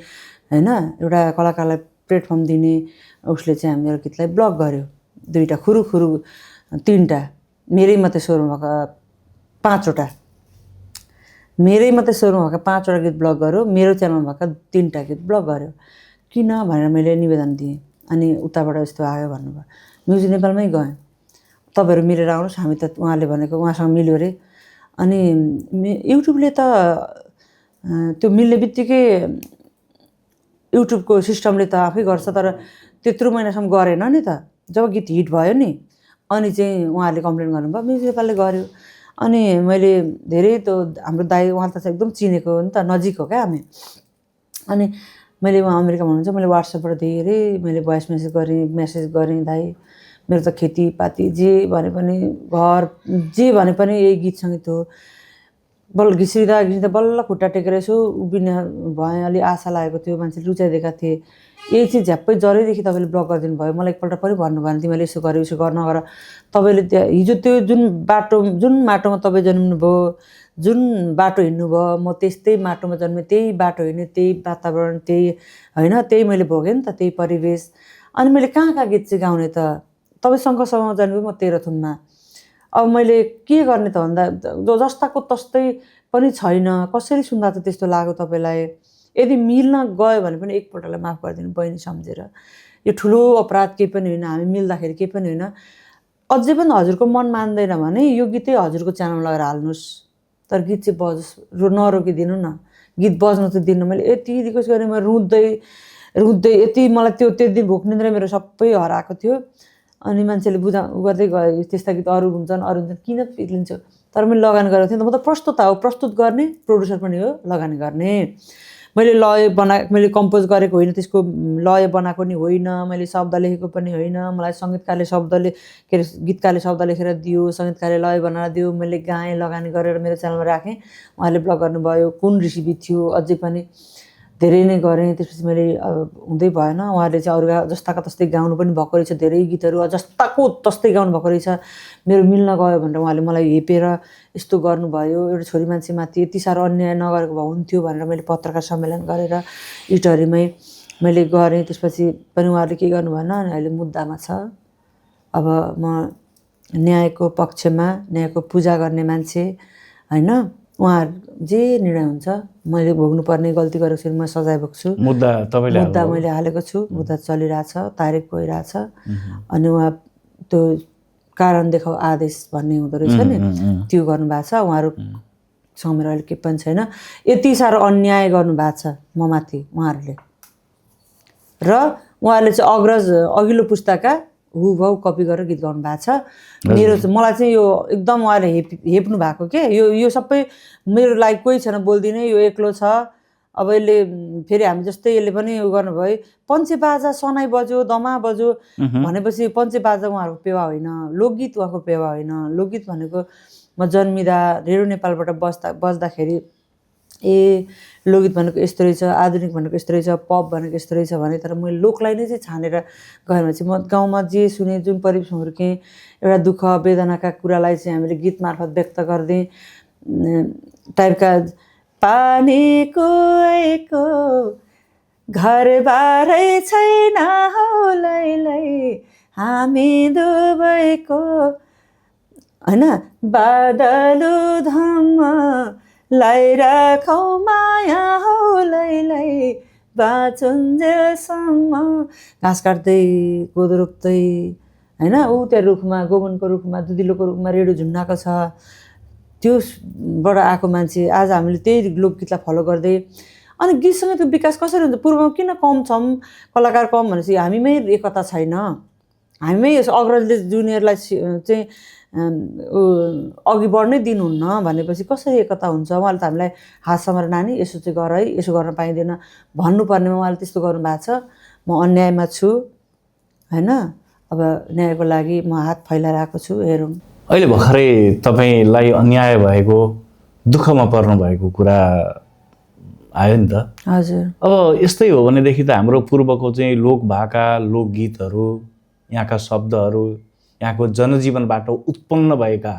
होइन एउटा कलाकारलाई प्लेटफर्म दिने, उसले चाहिँ मेरो गीतलाई ब्लक गर्यो। 2टा खुरुखुरु 3टा मेरै मात्रै स्वरमा भएका 5वटा, मेरै मात्रै स्वरमा भएका 5वटा गीत ब्लक गर्यो, मेरो च्यानलमा भएका 3टा गीत ब्लक गर्यो। किन भनेर मैले निवेदन दिएँ। अनि उताबाट यस्तो आयो भन्नुभयो। म्युजिक नेपालमै गएँ, तपाईँहरू मिलेर आउनुहोस्, हामी त उहाँले भनेको उहाँसँग मिल्यो अरे। अनि युट्युबले त त्यो मिल्ने बित्तिकै युट्युबको सिस्टमले त आफै गर्छ, तर त्यत्रो महिनासम्म गरेन नि त। जब गीत हिट भयो नि अनि चाहिँ उहाँहरूले कम्प्लेन गर्नुभयो, म्युजिक नेपालले गर्यो। अनि मैले धेरै त हाम्रो दाइ उहाँ त एकदम चिनेको हो नि त, नजिक हो क्या हामी। अनि मैले उहाँ अमेरिकामा हुनुहुन्छ, मैले व्हाट्सएपबाट धेरै मैले भोइस मेसेज गरेँ, दाइ मेरो त खेतीपाती जे भने पनि घर जे भने पनि यही गीत सङ्गीत हो। बल्ल घिस्रिँदा बल्ल खुट्टा टेकेर यसो उभिने भएँ, अलि आशा लागेको थियो, मान्छेले रुचाइदिएका थिए। यही चिज झ्याप्पै जरेदेखि तपाईँले ब्लक गरिदिनु भयो। मलाई एकपल्ट पनि भन्नु भएन तिमीले यसो गर उसो गर नगर। तपाईँले त्यहाँ हिजो त्यो जुन माटोमा तपाईँ जन्मिनु भयो, जुन बाटो हिँड्नुभयो, म त्यस्तै माटोमा जन्मेँ, त्यही बाटो हिँड्ने, त्यही वातावरण, त्यही होइन, त्यही मैले भोगेँ नि त, त्यही परिवेश। अनि मैले कहाँ गीत चाहिँ गाउने त? तपाईँ शङ्करसभामा जन्मेँ, म तेह्रथुममा। अब मैले के गर्ने त भन्दा जस्ताको तस्तै पनि छैन। कसरी सुन्दा त त्यस्तो लाग्यो तपाईँलाई? यदि मिल्न गयो भने पनि एकपल्टलाई माफ गरिदिनु बहिनी सम्झेर। यो ठुलो अपराध केही पनि होइन, हामी मिल्दाखेरि केही पनि होइन। अझै पनि हजुरको मन मान्दैन भने यो गीतै हजुरको च्यानलमा लगेर हाल्नुहोस्, तर गीत चाहिँ बजोस्, नरोकिदिनु न। गीत बज्नु त दिनु। मैले यति रिक्वेस्ट गरेँ, म रुँदै यति मलाई त्यो दिन भोक निन्द्रा मेरो सबै हराएको थियो। अनि मान्छेले गर्दै गयो, त्यस्ता गीत अरू हुन्छन् किन लिन्छौ? तर मैले लगानी गरेको थिएँ नि त। म त प्रस्तुत गर्ने प्रोड्युसर पनि हो, लगानी गर्ने। मैले मैले कम्पोज गरेको होइन, त्यसको लय बनाएको नि होइन, मैले शब्द लेखेको पनि होइन। मलाई सङ्गीतकारले गीतकारले शब्द लेखेर दियो, सङ्गीतकारले लय बनाएर दियो, मैले गाएँ, लगानी गरेर मेरो च्यानलमा राखेँ। उहाँले ब्लक गर्नुभयो, कुन रिसिभी थियो, अझै पनि धेरै नै गरेँ। त्यसपछि मैले हुँदै भएन। उहाँले चाहिँ अरू जस्ताको तस्तै गाउनु पनि भएको रहेछ, धेरै गीतहरू जस्ताको तस्तै गाउनु भएको रहेछ। मेरो मिल्न गयो भनेर उहाँले मलाई हेपेर यस्तो गर्नुभयो। एउटा छोरी मान्छेमाथि यति साह्रो अन्याय नगरेको भए हुन्थ्यो भनेर मैले पत्रकार सम्मेलन गरेर इटहरीमै मैले गरेँ। त्यसपछि पनि उहाँहरूले के गर्नु भएन। अनि अहिले मुद्दामा छ। अब म न्यायको पक्षमा, न्यायको पूजा गर्ने मान्छे होइन। उहाँहरू जे निर्णय हुन्छ, मैले भोग्नुपर्ने गल्ती गरेको छु, म सजाय भोग्छु। मुद्दा मैले हालेको छु, मुद्दा चलिरहेछ, तारिक गइरहेछ। अनि उहाँ त्यो कारण देखाउ आदेश भन्ने हुँदो रहेछ नि, त्यो गर्नुभएको छ। उहाँहरूसँग मेरो अहिले केही पनि छैन। यति साह्रो अन्याय गर्नुभएको छ म माथि उहाँहरूले। र उहाँहरूले चाहिँ अघिल्लो पुस्ताका हुबहु कपी गरेर गीत गाउनु भएको छ। मलाई चाहिँ यो एकदम उहाँले हेप्नु भएको के। यो सबै मेरो लागि कोही छैन बोल्दिनै, यो एक्लो छ। अब यसले फेरि हामी जस्तै यसले पनि उयो गर्नुभयो। पञ्चे बाजा सनाई बज्यो, दमा बज्यो भनेपछि पञ्चे बाजा उहाँहरूको पेवा होइन, लोकगीत उहाँको पेवा होइन। लोकगीत भनेको म जन्मिँदा रेडियो नेपालबाट बज्दाखेरि लोकगीत भनेको यस्तो रहेछ, आधुनिक भनेको यस्तो रहेछ, पप भनेको यस्तो रहेछ भने। तर मैले लोकलाई नै चाहिँ छानेर गएँ भने चाहिँ म गाउँमा जे सुने, जुन परिवेशमा हुर्केँ, एउटा दुःख वेदनाका कुरालाई चाहिँ हामीले गीत मार्फत व्यक्त गर्दै टाइपका पानीको आएको घरबारै छैन हौलैलै हामी दुबैको होइन, बादलु धम्म लाइराखौ माया हौलैलै बाँचुन्जेलसम्म। घाँस काट्दै, कोदो रोप्दै होइन, ऊ त्यहाँ रुखमा, गोबनको रुखमा, दुधिलोको रुखमा रेडियो झुन्डाएको छ। त्योबाट आएको मान्छे आज हामीले त्यही लोकगीतलाई फलो गर्दै। अनि गीत सङ्गीतको विकास कसरी हुन्छ? पूर्वमा किन कम छौँ, कलाकार कम भनेपछि हामीमै एकता छैन। हामीमै अग्रजले जुनियरलाई चाहिँ अघि बढ्नै दिनुहुन्न भनेपछि कसरी एकता हुन्छ? उहाँले त हामीलाई हात समाएर नानी यसो चाहिँ गर है, यसो गर्न पाइँदैन भन्नुपर्नेमा उहाँले त्यस्तो गर्नुभएको छ। म अन्यायमा छु होइन। अब न्यायको लागि म हात फैलाइरहेको छु। हेरौँ। अहिले भर्खरै तपाईँलाई अन्याय भएको, दुःखमा पर्नु भएको कुरा आयो नि त। हजुर। अब यस्तै हो भनेदेखि त हाम्रो पूर्वको चाहिँ लोकभाका, लोकगीतहरू, यहाँका शब्दहरू, यहाँको जनजीवनबाट उत्पन्न भएका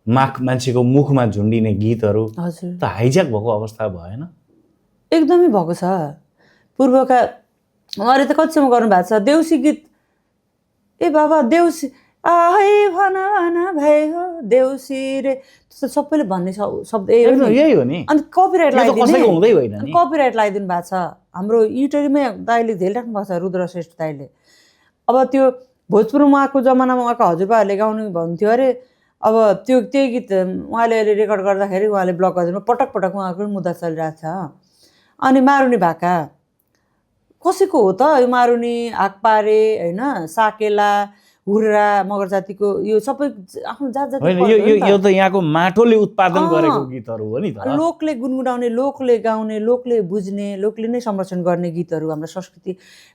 मान्छेको मुखमा झुन्डिने गीतहरू त हाइज्याक भएको अवस्था भएन? एकदमै भएको छ। पूर्वका उहाँले त कतिसम्म गर्नुभएको छ। देउसी गीत, ए बाबा देउसी आहै भन भए हो देउसी रे, त्यस्तो सबैले भन्ने शब्द यही हो नि। अनि कपिराइट लगाइदिनु भएको छ। हाम्रो इटरीमै दाइले झेलिराख्नु भएको छ, रुद्रश्रेष्ठ दाइले। अब त्यो भोजपुरमा उहाँको जमानामा उहाँको हजुरबाहरूले गाउनु भन्थ्यो अरे। अब त्यही गीत उहाँले अहिले रेकर्ड गर्दाखेरि उहाँले ब्लक गरिदिनु, पटक उहाँको मुद्दा चलिरहेको छ। अनि मारुनी भाका कसैको हो त? यो मारुनी, हाकपारे होइन, साकेला, हुर्रा, मगर जातिको यो सबै आफ्नो जात जाति यो त यहाँको माटोले उत्पादन गरेको गीतहरू हो नि त। लोकले गुनगुनाउने, लोकले गाउने, लोकले बुझ्ने, लोकले नै संरक्षण गर्ने गीतहरू हाम्रो संस्कृति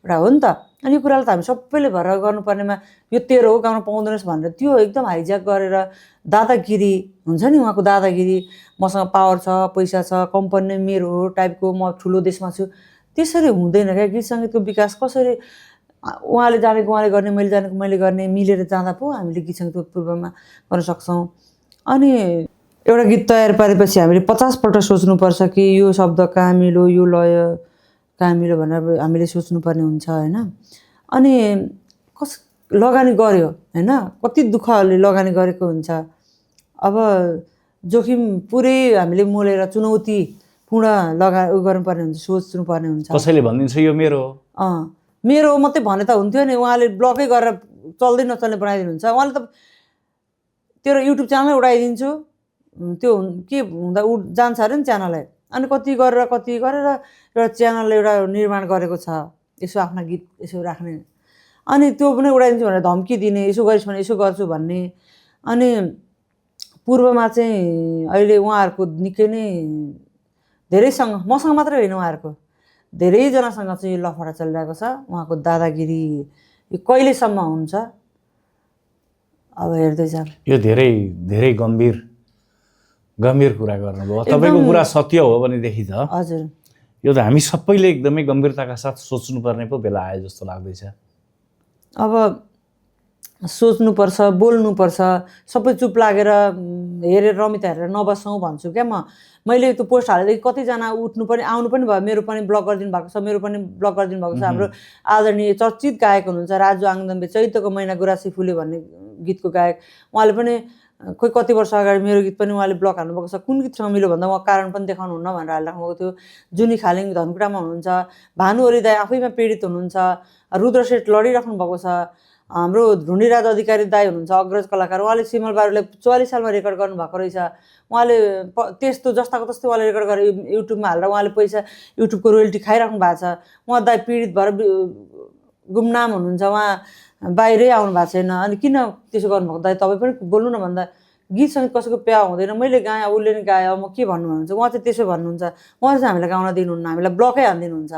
एउटा हो नि त। अनि यो कुरालाई त हामी सबैले भएर गर्नुपर्नेमा यो तेरो हो, गाउन पाउँदैनस् भनेर त्यो एकदम हाइज्याक गरेर दादागिरी हुन्छ नि, उहाँको दादागिरी, मसँग पावर छ, पैसा छ, कम्पनी नै मेरो हो टाइपको, म ठुलो देशमा छु, त्यसरी हुँदैन क्या। गीत सङ्गीतको विकास कसरी उहाँले जानेको उहाँले गर्ने, मैले जानेको मैले गर्ने, मिलेर जाँदा पो हामीले गीत सङ्गीतको पूर्वमा गर्न सक्छौँ। अनि एउटा गीत तयार पारेपछि हामीले 50 पल्ट सोच्नुपर्छ कि यो शब्द कहाँ मिल्यो, यो लय कहाँ मिल्यो भनेर हामीले सोच्नुपर्ने हुन्छ होइन। अनि लगानी गर्यो होइन, कति दुःखहरूले लगानी गरेको हुन्छ। अब जोखिम पुरै हामीले मोलेर चुनौतीपूर्ण गर्नुपर्ने हुन्छ, सोच्नुपर्ने हुन्छ। कसैले भनिदिन्छ यो मेरो हो, मेरो मात्रै भने त हुन्थ्यो नि। उहाँले ब्लकै गरेर चल्दै नचल्ने बनाइदिनुहुन्छ। उहाँले त तेरो युट्युब च्यानलै उडाइदिन्छु, त्यो के हुँदा जान्छ अरे नि च्यानलै। अनि कति गरेर एउटा च्यानल एउटा निर्माण गरेको छ, यसो आफ्ना गीत यसो राख्ने, अनि त्यो पनि उडाइदिन्छु भनेर धम्की दिने, यसो गरिस् भने यसो गर्छु भन्ने। अनि पूर्वमा चाहिँ अहिले उहाँहरूको निकै नै धेरैसँग, मसँग मात्रै होइन उहाँहरूको धेरैजनासँग चाहिँ यो लफडा चलिरहेको छ। उहाँको दादागिरी यो कहिलेसम्म हुन्छ अब हेर्दै जाऊ। यो धेरै धेरै गम्भीर कुरा गर्नुभयो। तपाईँको कुरा सत्य हो भनेदेखि त हजुर यो त हामी सबैले एकदमै गम्भीरताका साथ सोच्नुपर्ने पो बेला आयो जस्तो लाग्दैछ। अब सोच्नुपर्छ, बोल्नुपर्छ। सबै चुप लागेर हेरेर रमिता हेरेर नबस्छौँ भन्छु क्या म। मैले त्यो पोस्ट हालेदेखि कतिजना उठ्नु पनि आउनु पनि भयो। मेरो पनि ब्लग गरिदिनु भएको छ, मेरो पनि ब्लग गरिदिनु भएको छ। हाम्रो आदरणीय चर्चित गायक हुनुहुन्छ राजु आङदम्बे, चैतको महिना गुराँसी फुले भन्ने गीतको गायक। उहाँले पनि खोइ कति वर्ष अगाडि मेरो गीत पनि उहाँले ब्लग हाल्नुभएको छ। कुन गीतसँग मिल्यो भन्दा उहाँ कारण पनि देखाउनुहुन्न भनेर हालिराख्नुभएको थियो। जुनी खालिङ धनकुटामा हुनुहुन्छ, भानुहरी दाई आफैमा पीडित हुनुहुन्छ, रुद्र सेठ लडिराख्नु भएको छ, हाम्रो ढुण्डिराज अधिकारी दाई हुनुहुन्छ अग्रज कलाकार। उहाँले सिमल बारुले 44 सालमा रेकर्ड गर्नुभएको रहेछ। उहाँले त्यस्तो जस्ताको तस्तै उहाँले रेकर्ड गरेर युट्युबमा हालेर उहाँले पैसा युट्युबको रोयल्टी खाइराख्नु भएको छ। उहाँ दाई पीडित भएर गुमनाम हुनुहुन्छ, उहाँ बाहिरै आउनु भएको छैन। अनि किन त्यसो गर्नुभएको दाइ, तपाईँ पनि बोल्नु न भन्दा गीत सङ्गीत कसैको प्या हुँदैन, मैले गाएँ उसले नि गायो, म के भन्नु भन्नुहुन्छ। उहाँ चाहिँ त्यसो भन्नुहुन्छ। उहाँले चाहिँ हामीलाई गाउन दिनुहुन्न, हामीलाई ब्लकै हालिदिनुहुन्छ।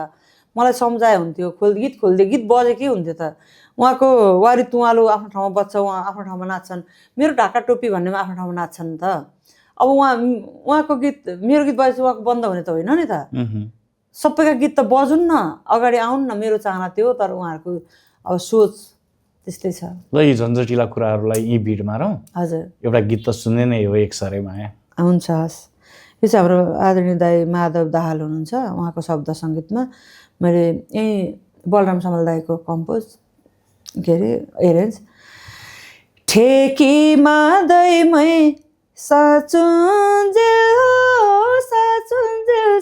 मलाई सम्झाए हुन्थ्यो, गीत खोलिदिए, गीत बजे के हुन्थ्यो त। उहाँको वारी तुवालो आफ्नो ठाउँमा बज्छ, उहाँ आफ्नो ठाउँमा नाच्छन्। मेरो ढाका टोपी भन्नेमा आफ्नो ठाउँमा नाच्छन् त। अब उहाँको गीत, मेरो गीत बजेपछि उहाँको बन्द हुने त होइन नि त। सबैका गीत त बजुन् न, अगाडि आउन् न, मेरो चाहना त्यो। तर उहाँहरूको अब सोच त्यस्तै छ। ल यी झन्झटिला कुराहरूलाई यी भिड मारौँ। हजुर एउटा गीत त सुन्ने नै हो, एक सरे माया। हुन्छ, हस्। यो चाहिँ हाम्रो आदरणीय दाई माधव दाहाल हुनुहुन्छ, उहाँको शब्द सङ्गीतमा मैले यहीँ बलराम समाल दाईको कम्पोज के अरे एरेन्ज। ठेकीमा दैमै साचुन्जेल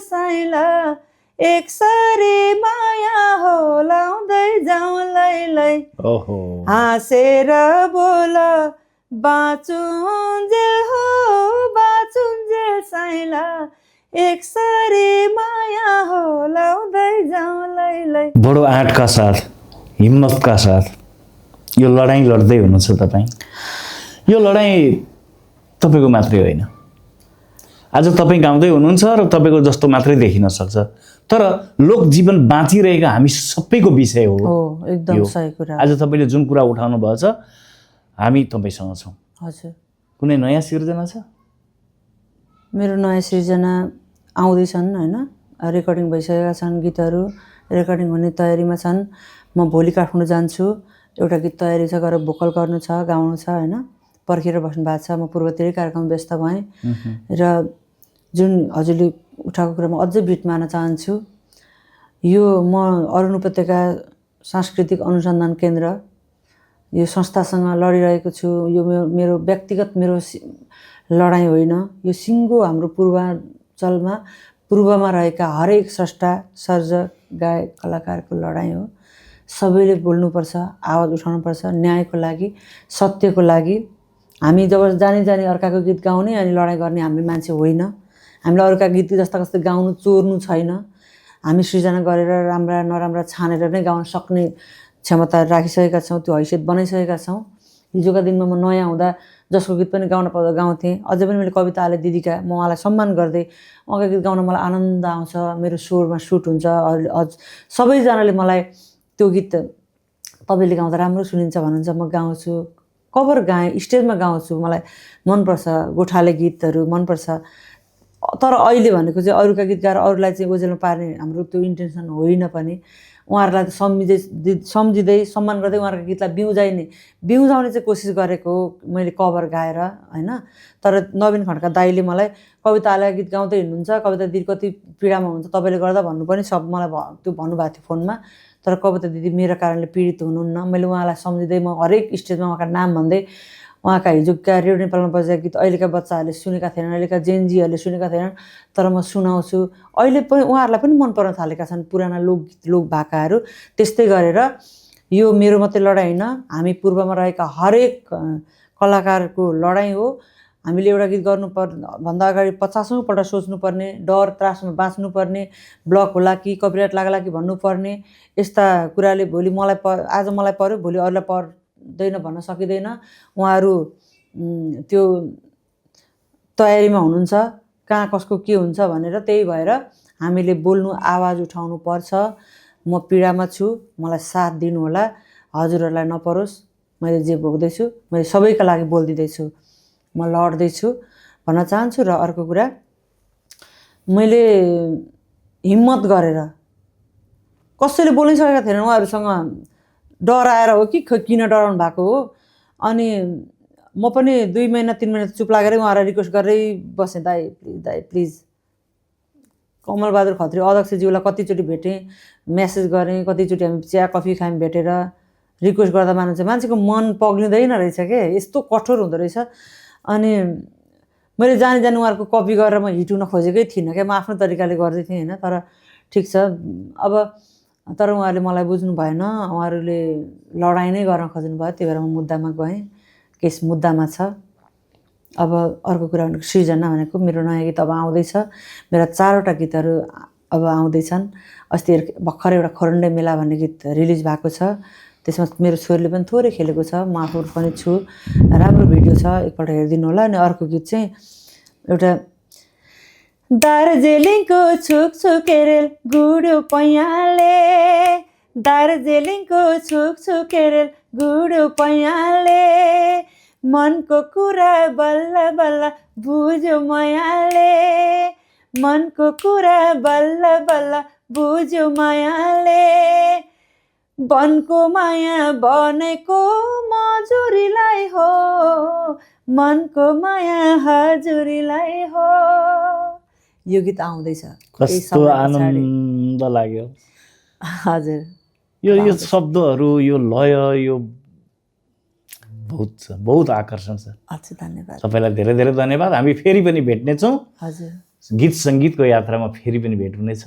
साइला, एक सरी माया हो लाउँदै जाउँ लैलै, हाँसेर बोल बाँचुन्जेल साइला, एक सरी माया हो लाउँदै जाउँ लैलै। बडो आँटका साथ, हिम्मतका साथ यो लडाइँ लड्दै हुनुहुन्छ तपाईँ। यो लडाइँ तपाईँको मात्रै होइन, आज तपाईँ गाउँदै हुनुहुन्छ र तपाईँको जस्तो मात्रै देखिन सक्छ, तर लोक जीवन बाँचिरहेको हामी सबैको विषय हो। एकदम सही कुरा। आज तपाईँले जुन कुरा उठाउनु भएको छ हामी तपाईँसँग छौँ। हजुर। कुनै नयाँ सिर्जना छ? मेरो नयाँ सिर्जना आउँदैछन् होइन, रेकर्डिङ भइसकेका छन्, गीतहरू रेकर्डिङ हुने तयारीमा छन्। म भोलि काठमाडौँ जान्छु, एउटा गीत तयारी छ, गएर भोकल गर्नु छ, गाउनु छ होइन। पर्खेर बस्नु भएको छ। म पूर्वतिरै कार्यक्रम व्यस्त भएँ र जुन हजुरले उठाएको कुरामा अझै बिट मार्न चाहन्छु। यो म अरुण उपत्यका सांस्कृतिक अनुसन्धान केन्द्र यो संस्थासँग लडिरहेको छु। यो मेरो व्यक्तिगत मेरो लडाइँ होइन, यो सिङ्गो हाम्रो पूर्वाञ्चलमा पूर्वमा रहेका हरेक स्रष्टा, सर्जक, गायक, कलाकारको लडाइँ हो। सबैले बोल्नुपर्छ, आवाज उठाउनुपर्छ न्यायको लागि, सत्यको लागि। हामी जब जानी अर्काको गीत गाउने अनि लडाइँ गर्ने हामी मान्छे होइन। हामीलाई अरूका गीत जस्ता गाउनु चोर्नु छैन। हामी सृजना गरेर राम्रा नराम्रा छानेर नै गाउन सक्ने क्षमता राखिसकेका छौँ, त्यो हैसियत बनाइसकेका छौँ। हिजोका दिनमा म नयाँ हुँदा जसको गीत पनि गाउन पाउँदा गाउँथेँ। अझै पनि मैले कविता आले दिदीका, म उहाँलाई सम्मान गर्दै उहाँको गीत गाउन मलाई आनन्द आउँछ, मेरो स्वरमा सुट हुन्छ। सबैजनाले मलाई त्यो गीत तपाईँले गाउँदा राम्रो सुनिन्छ भन्नुहुन्छ, म गाउँछु, कभर गाएँ, स्टेजमा गाउँछु, मलाई मनपर्छ। गोठाले गीतहरू मनपर्छ। तर अहिले भनेको चाहिँ अरूका गीत गाएर अरूलाई चाहिँ ओझेलमा पार्ने हाम्रो त्यो इन्टेन्सन होइन पनि। उहाँहरूलाई सम्झिँदै सम्मान गर्दै उहाँहरूको गीतलाई बिउजाउने चाहिँ कोसिस गरेको हो मैले कभर गाएर होइन। तर नवीन खड्का दाइले मलाई कवितालाई गीत गाउँदै हिँड्नुहुन्छ, कविता दिदी कति पीडामा हुनुहुन्छ तपाईँले गर्दा भन्नु पनि सब मलाई त्यो भन्नुभएको थियो फोनमा। तर कविता दिदी मेरो कारणले पीडित हुनुहुन्न। मैले उहाँलाई सम्झिँदै म हरेक स्टेजमा उहाँका नाम भन्दै उहाँका हिजोका रेडियो नेपालमा बजेका गीत अहिलेका बच्चाहरूले सुनेका थिएनन्, अहिलेका जेनजीहरूले सुनेका थिएनन्, तर म सुनाउँछु। अहिले पनि उहाँहरूलाई पनि मन पर्न थालेका छन् पुराना लोकगीत लोक भाकाहरू। त्यस्तै गरेर यो मेरो मात्रै लडाइँ होइन, हामी पूर्वमा रहेका हरेक कलाकारको लडाइँ हो। हामीले एउटा गीत भन्दा अगाडि 50औं पल्ट सोच्नुपर्ने, डर त्रासमा बाँच्नुपर्ने, ब्लक होला कि कपिराइट लाग्ला कि भन्नुपर्ने, यस्ता कुराले भोलि आज मलाई पर्यो भोलि अरूलाई पर्दैन भन्न सकिँदैन। उहाँहरू त्यो तयारीमा हुनुहुन्छ कहाँ कसको के हुन्छ भनेर। त्यही भएर हामीले बोल्नु, आवाज उठाउनु पर्छ। म पीडामा छु, मलाई साथ दिनु होला, हजुरहरूलाई नपरोस्। मैले जे भोग्दैछु मैले सबैका लागि बोलिदिँदैछु, म लड्दैछु भन्न चाहन्छु। र अर्को कुरा, मैले हिम्मत गरेर कसैले बोल्नै सकेका थिएनन्, उहाँहरूसँग डराएर हो कि किन डराउनु भएको हो। अनि म पनि 2 महिना 3 महिना चुप लागेरै उहाँलाई रिक्वेस्ट गरेरै बसेँ, दाइ प्लिज। कमलबहादुर खत्री अध्यक्षज्यूलाई कतिचोटि भेटेँ, मेसेज गरेँ, कतिचोटि हामी चिया कफी खायौँ भेटेर। रिक्वेस्ट गर्दा मान्छेको मन पग्लिँदैन रहेछ के, यस्तो कठोर हुँदो रहेछ। अनि मैले जानी उहाँहरूको कपी गरेर म हिट हुन खोजेकै थिइनँ क्या, म आफ्नो तरिकाले गर्दै थिएँ होइन। तर ठिक छ अब, तर उहाँहरूले मलाई बुझ्नु भएन, उहाँहरूले लडाइँ नै गर्न खोज्नु भयो। त्यही भएर म मुद्दामा गएँ, केस मुद्दामा छ। अब अर्को कुरा भनेको सृजना भनेको मेरो नयाँ गीत अब आउँदैछ। मेरा 4वटा गीतहरू अब आउँदैछन्। अस्ति भर्खर एउटा खोरन्डे मेला भन्ने गीत रिलिज भएको छ, त्यसमा मेरो छोरीले पनि थोरै खेलेको छ, म आफू पनि छु। राम्रो भिडियो छ, एकपल्ट हेरिदिनु होला। अनि अर्को गीत चाहिँ एउटा दार्जिलिङको छुक छुकेरेल गुडो पैयाले, दार्जिलिङको छुक छुकेरेल गुडो पैयाले, मनको कुरा बल्ल बल्ल बुझ्यो मायाले, मनको कुरा बल्ल बल्ल बुझ्यो मायाले, वनको माया बनेको मजुरीलाई हो, मनको माया हजुरीलाई हो। यो गीत आउँदैछ। कस्तो आनन्द लाग्यो। हजुर, यो शब्दहरू, यो लय, यो बहुत आकर्षण छ। अच्छा, धन्यवाद। सबैलाई धेरै धेरै धन्यवाद। हामी फेरि पनि भेट्नेछौँ। हजुर, गीत सङ्गीतको यात्रामा फेरि पनि भेट हुनेछ।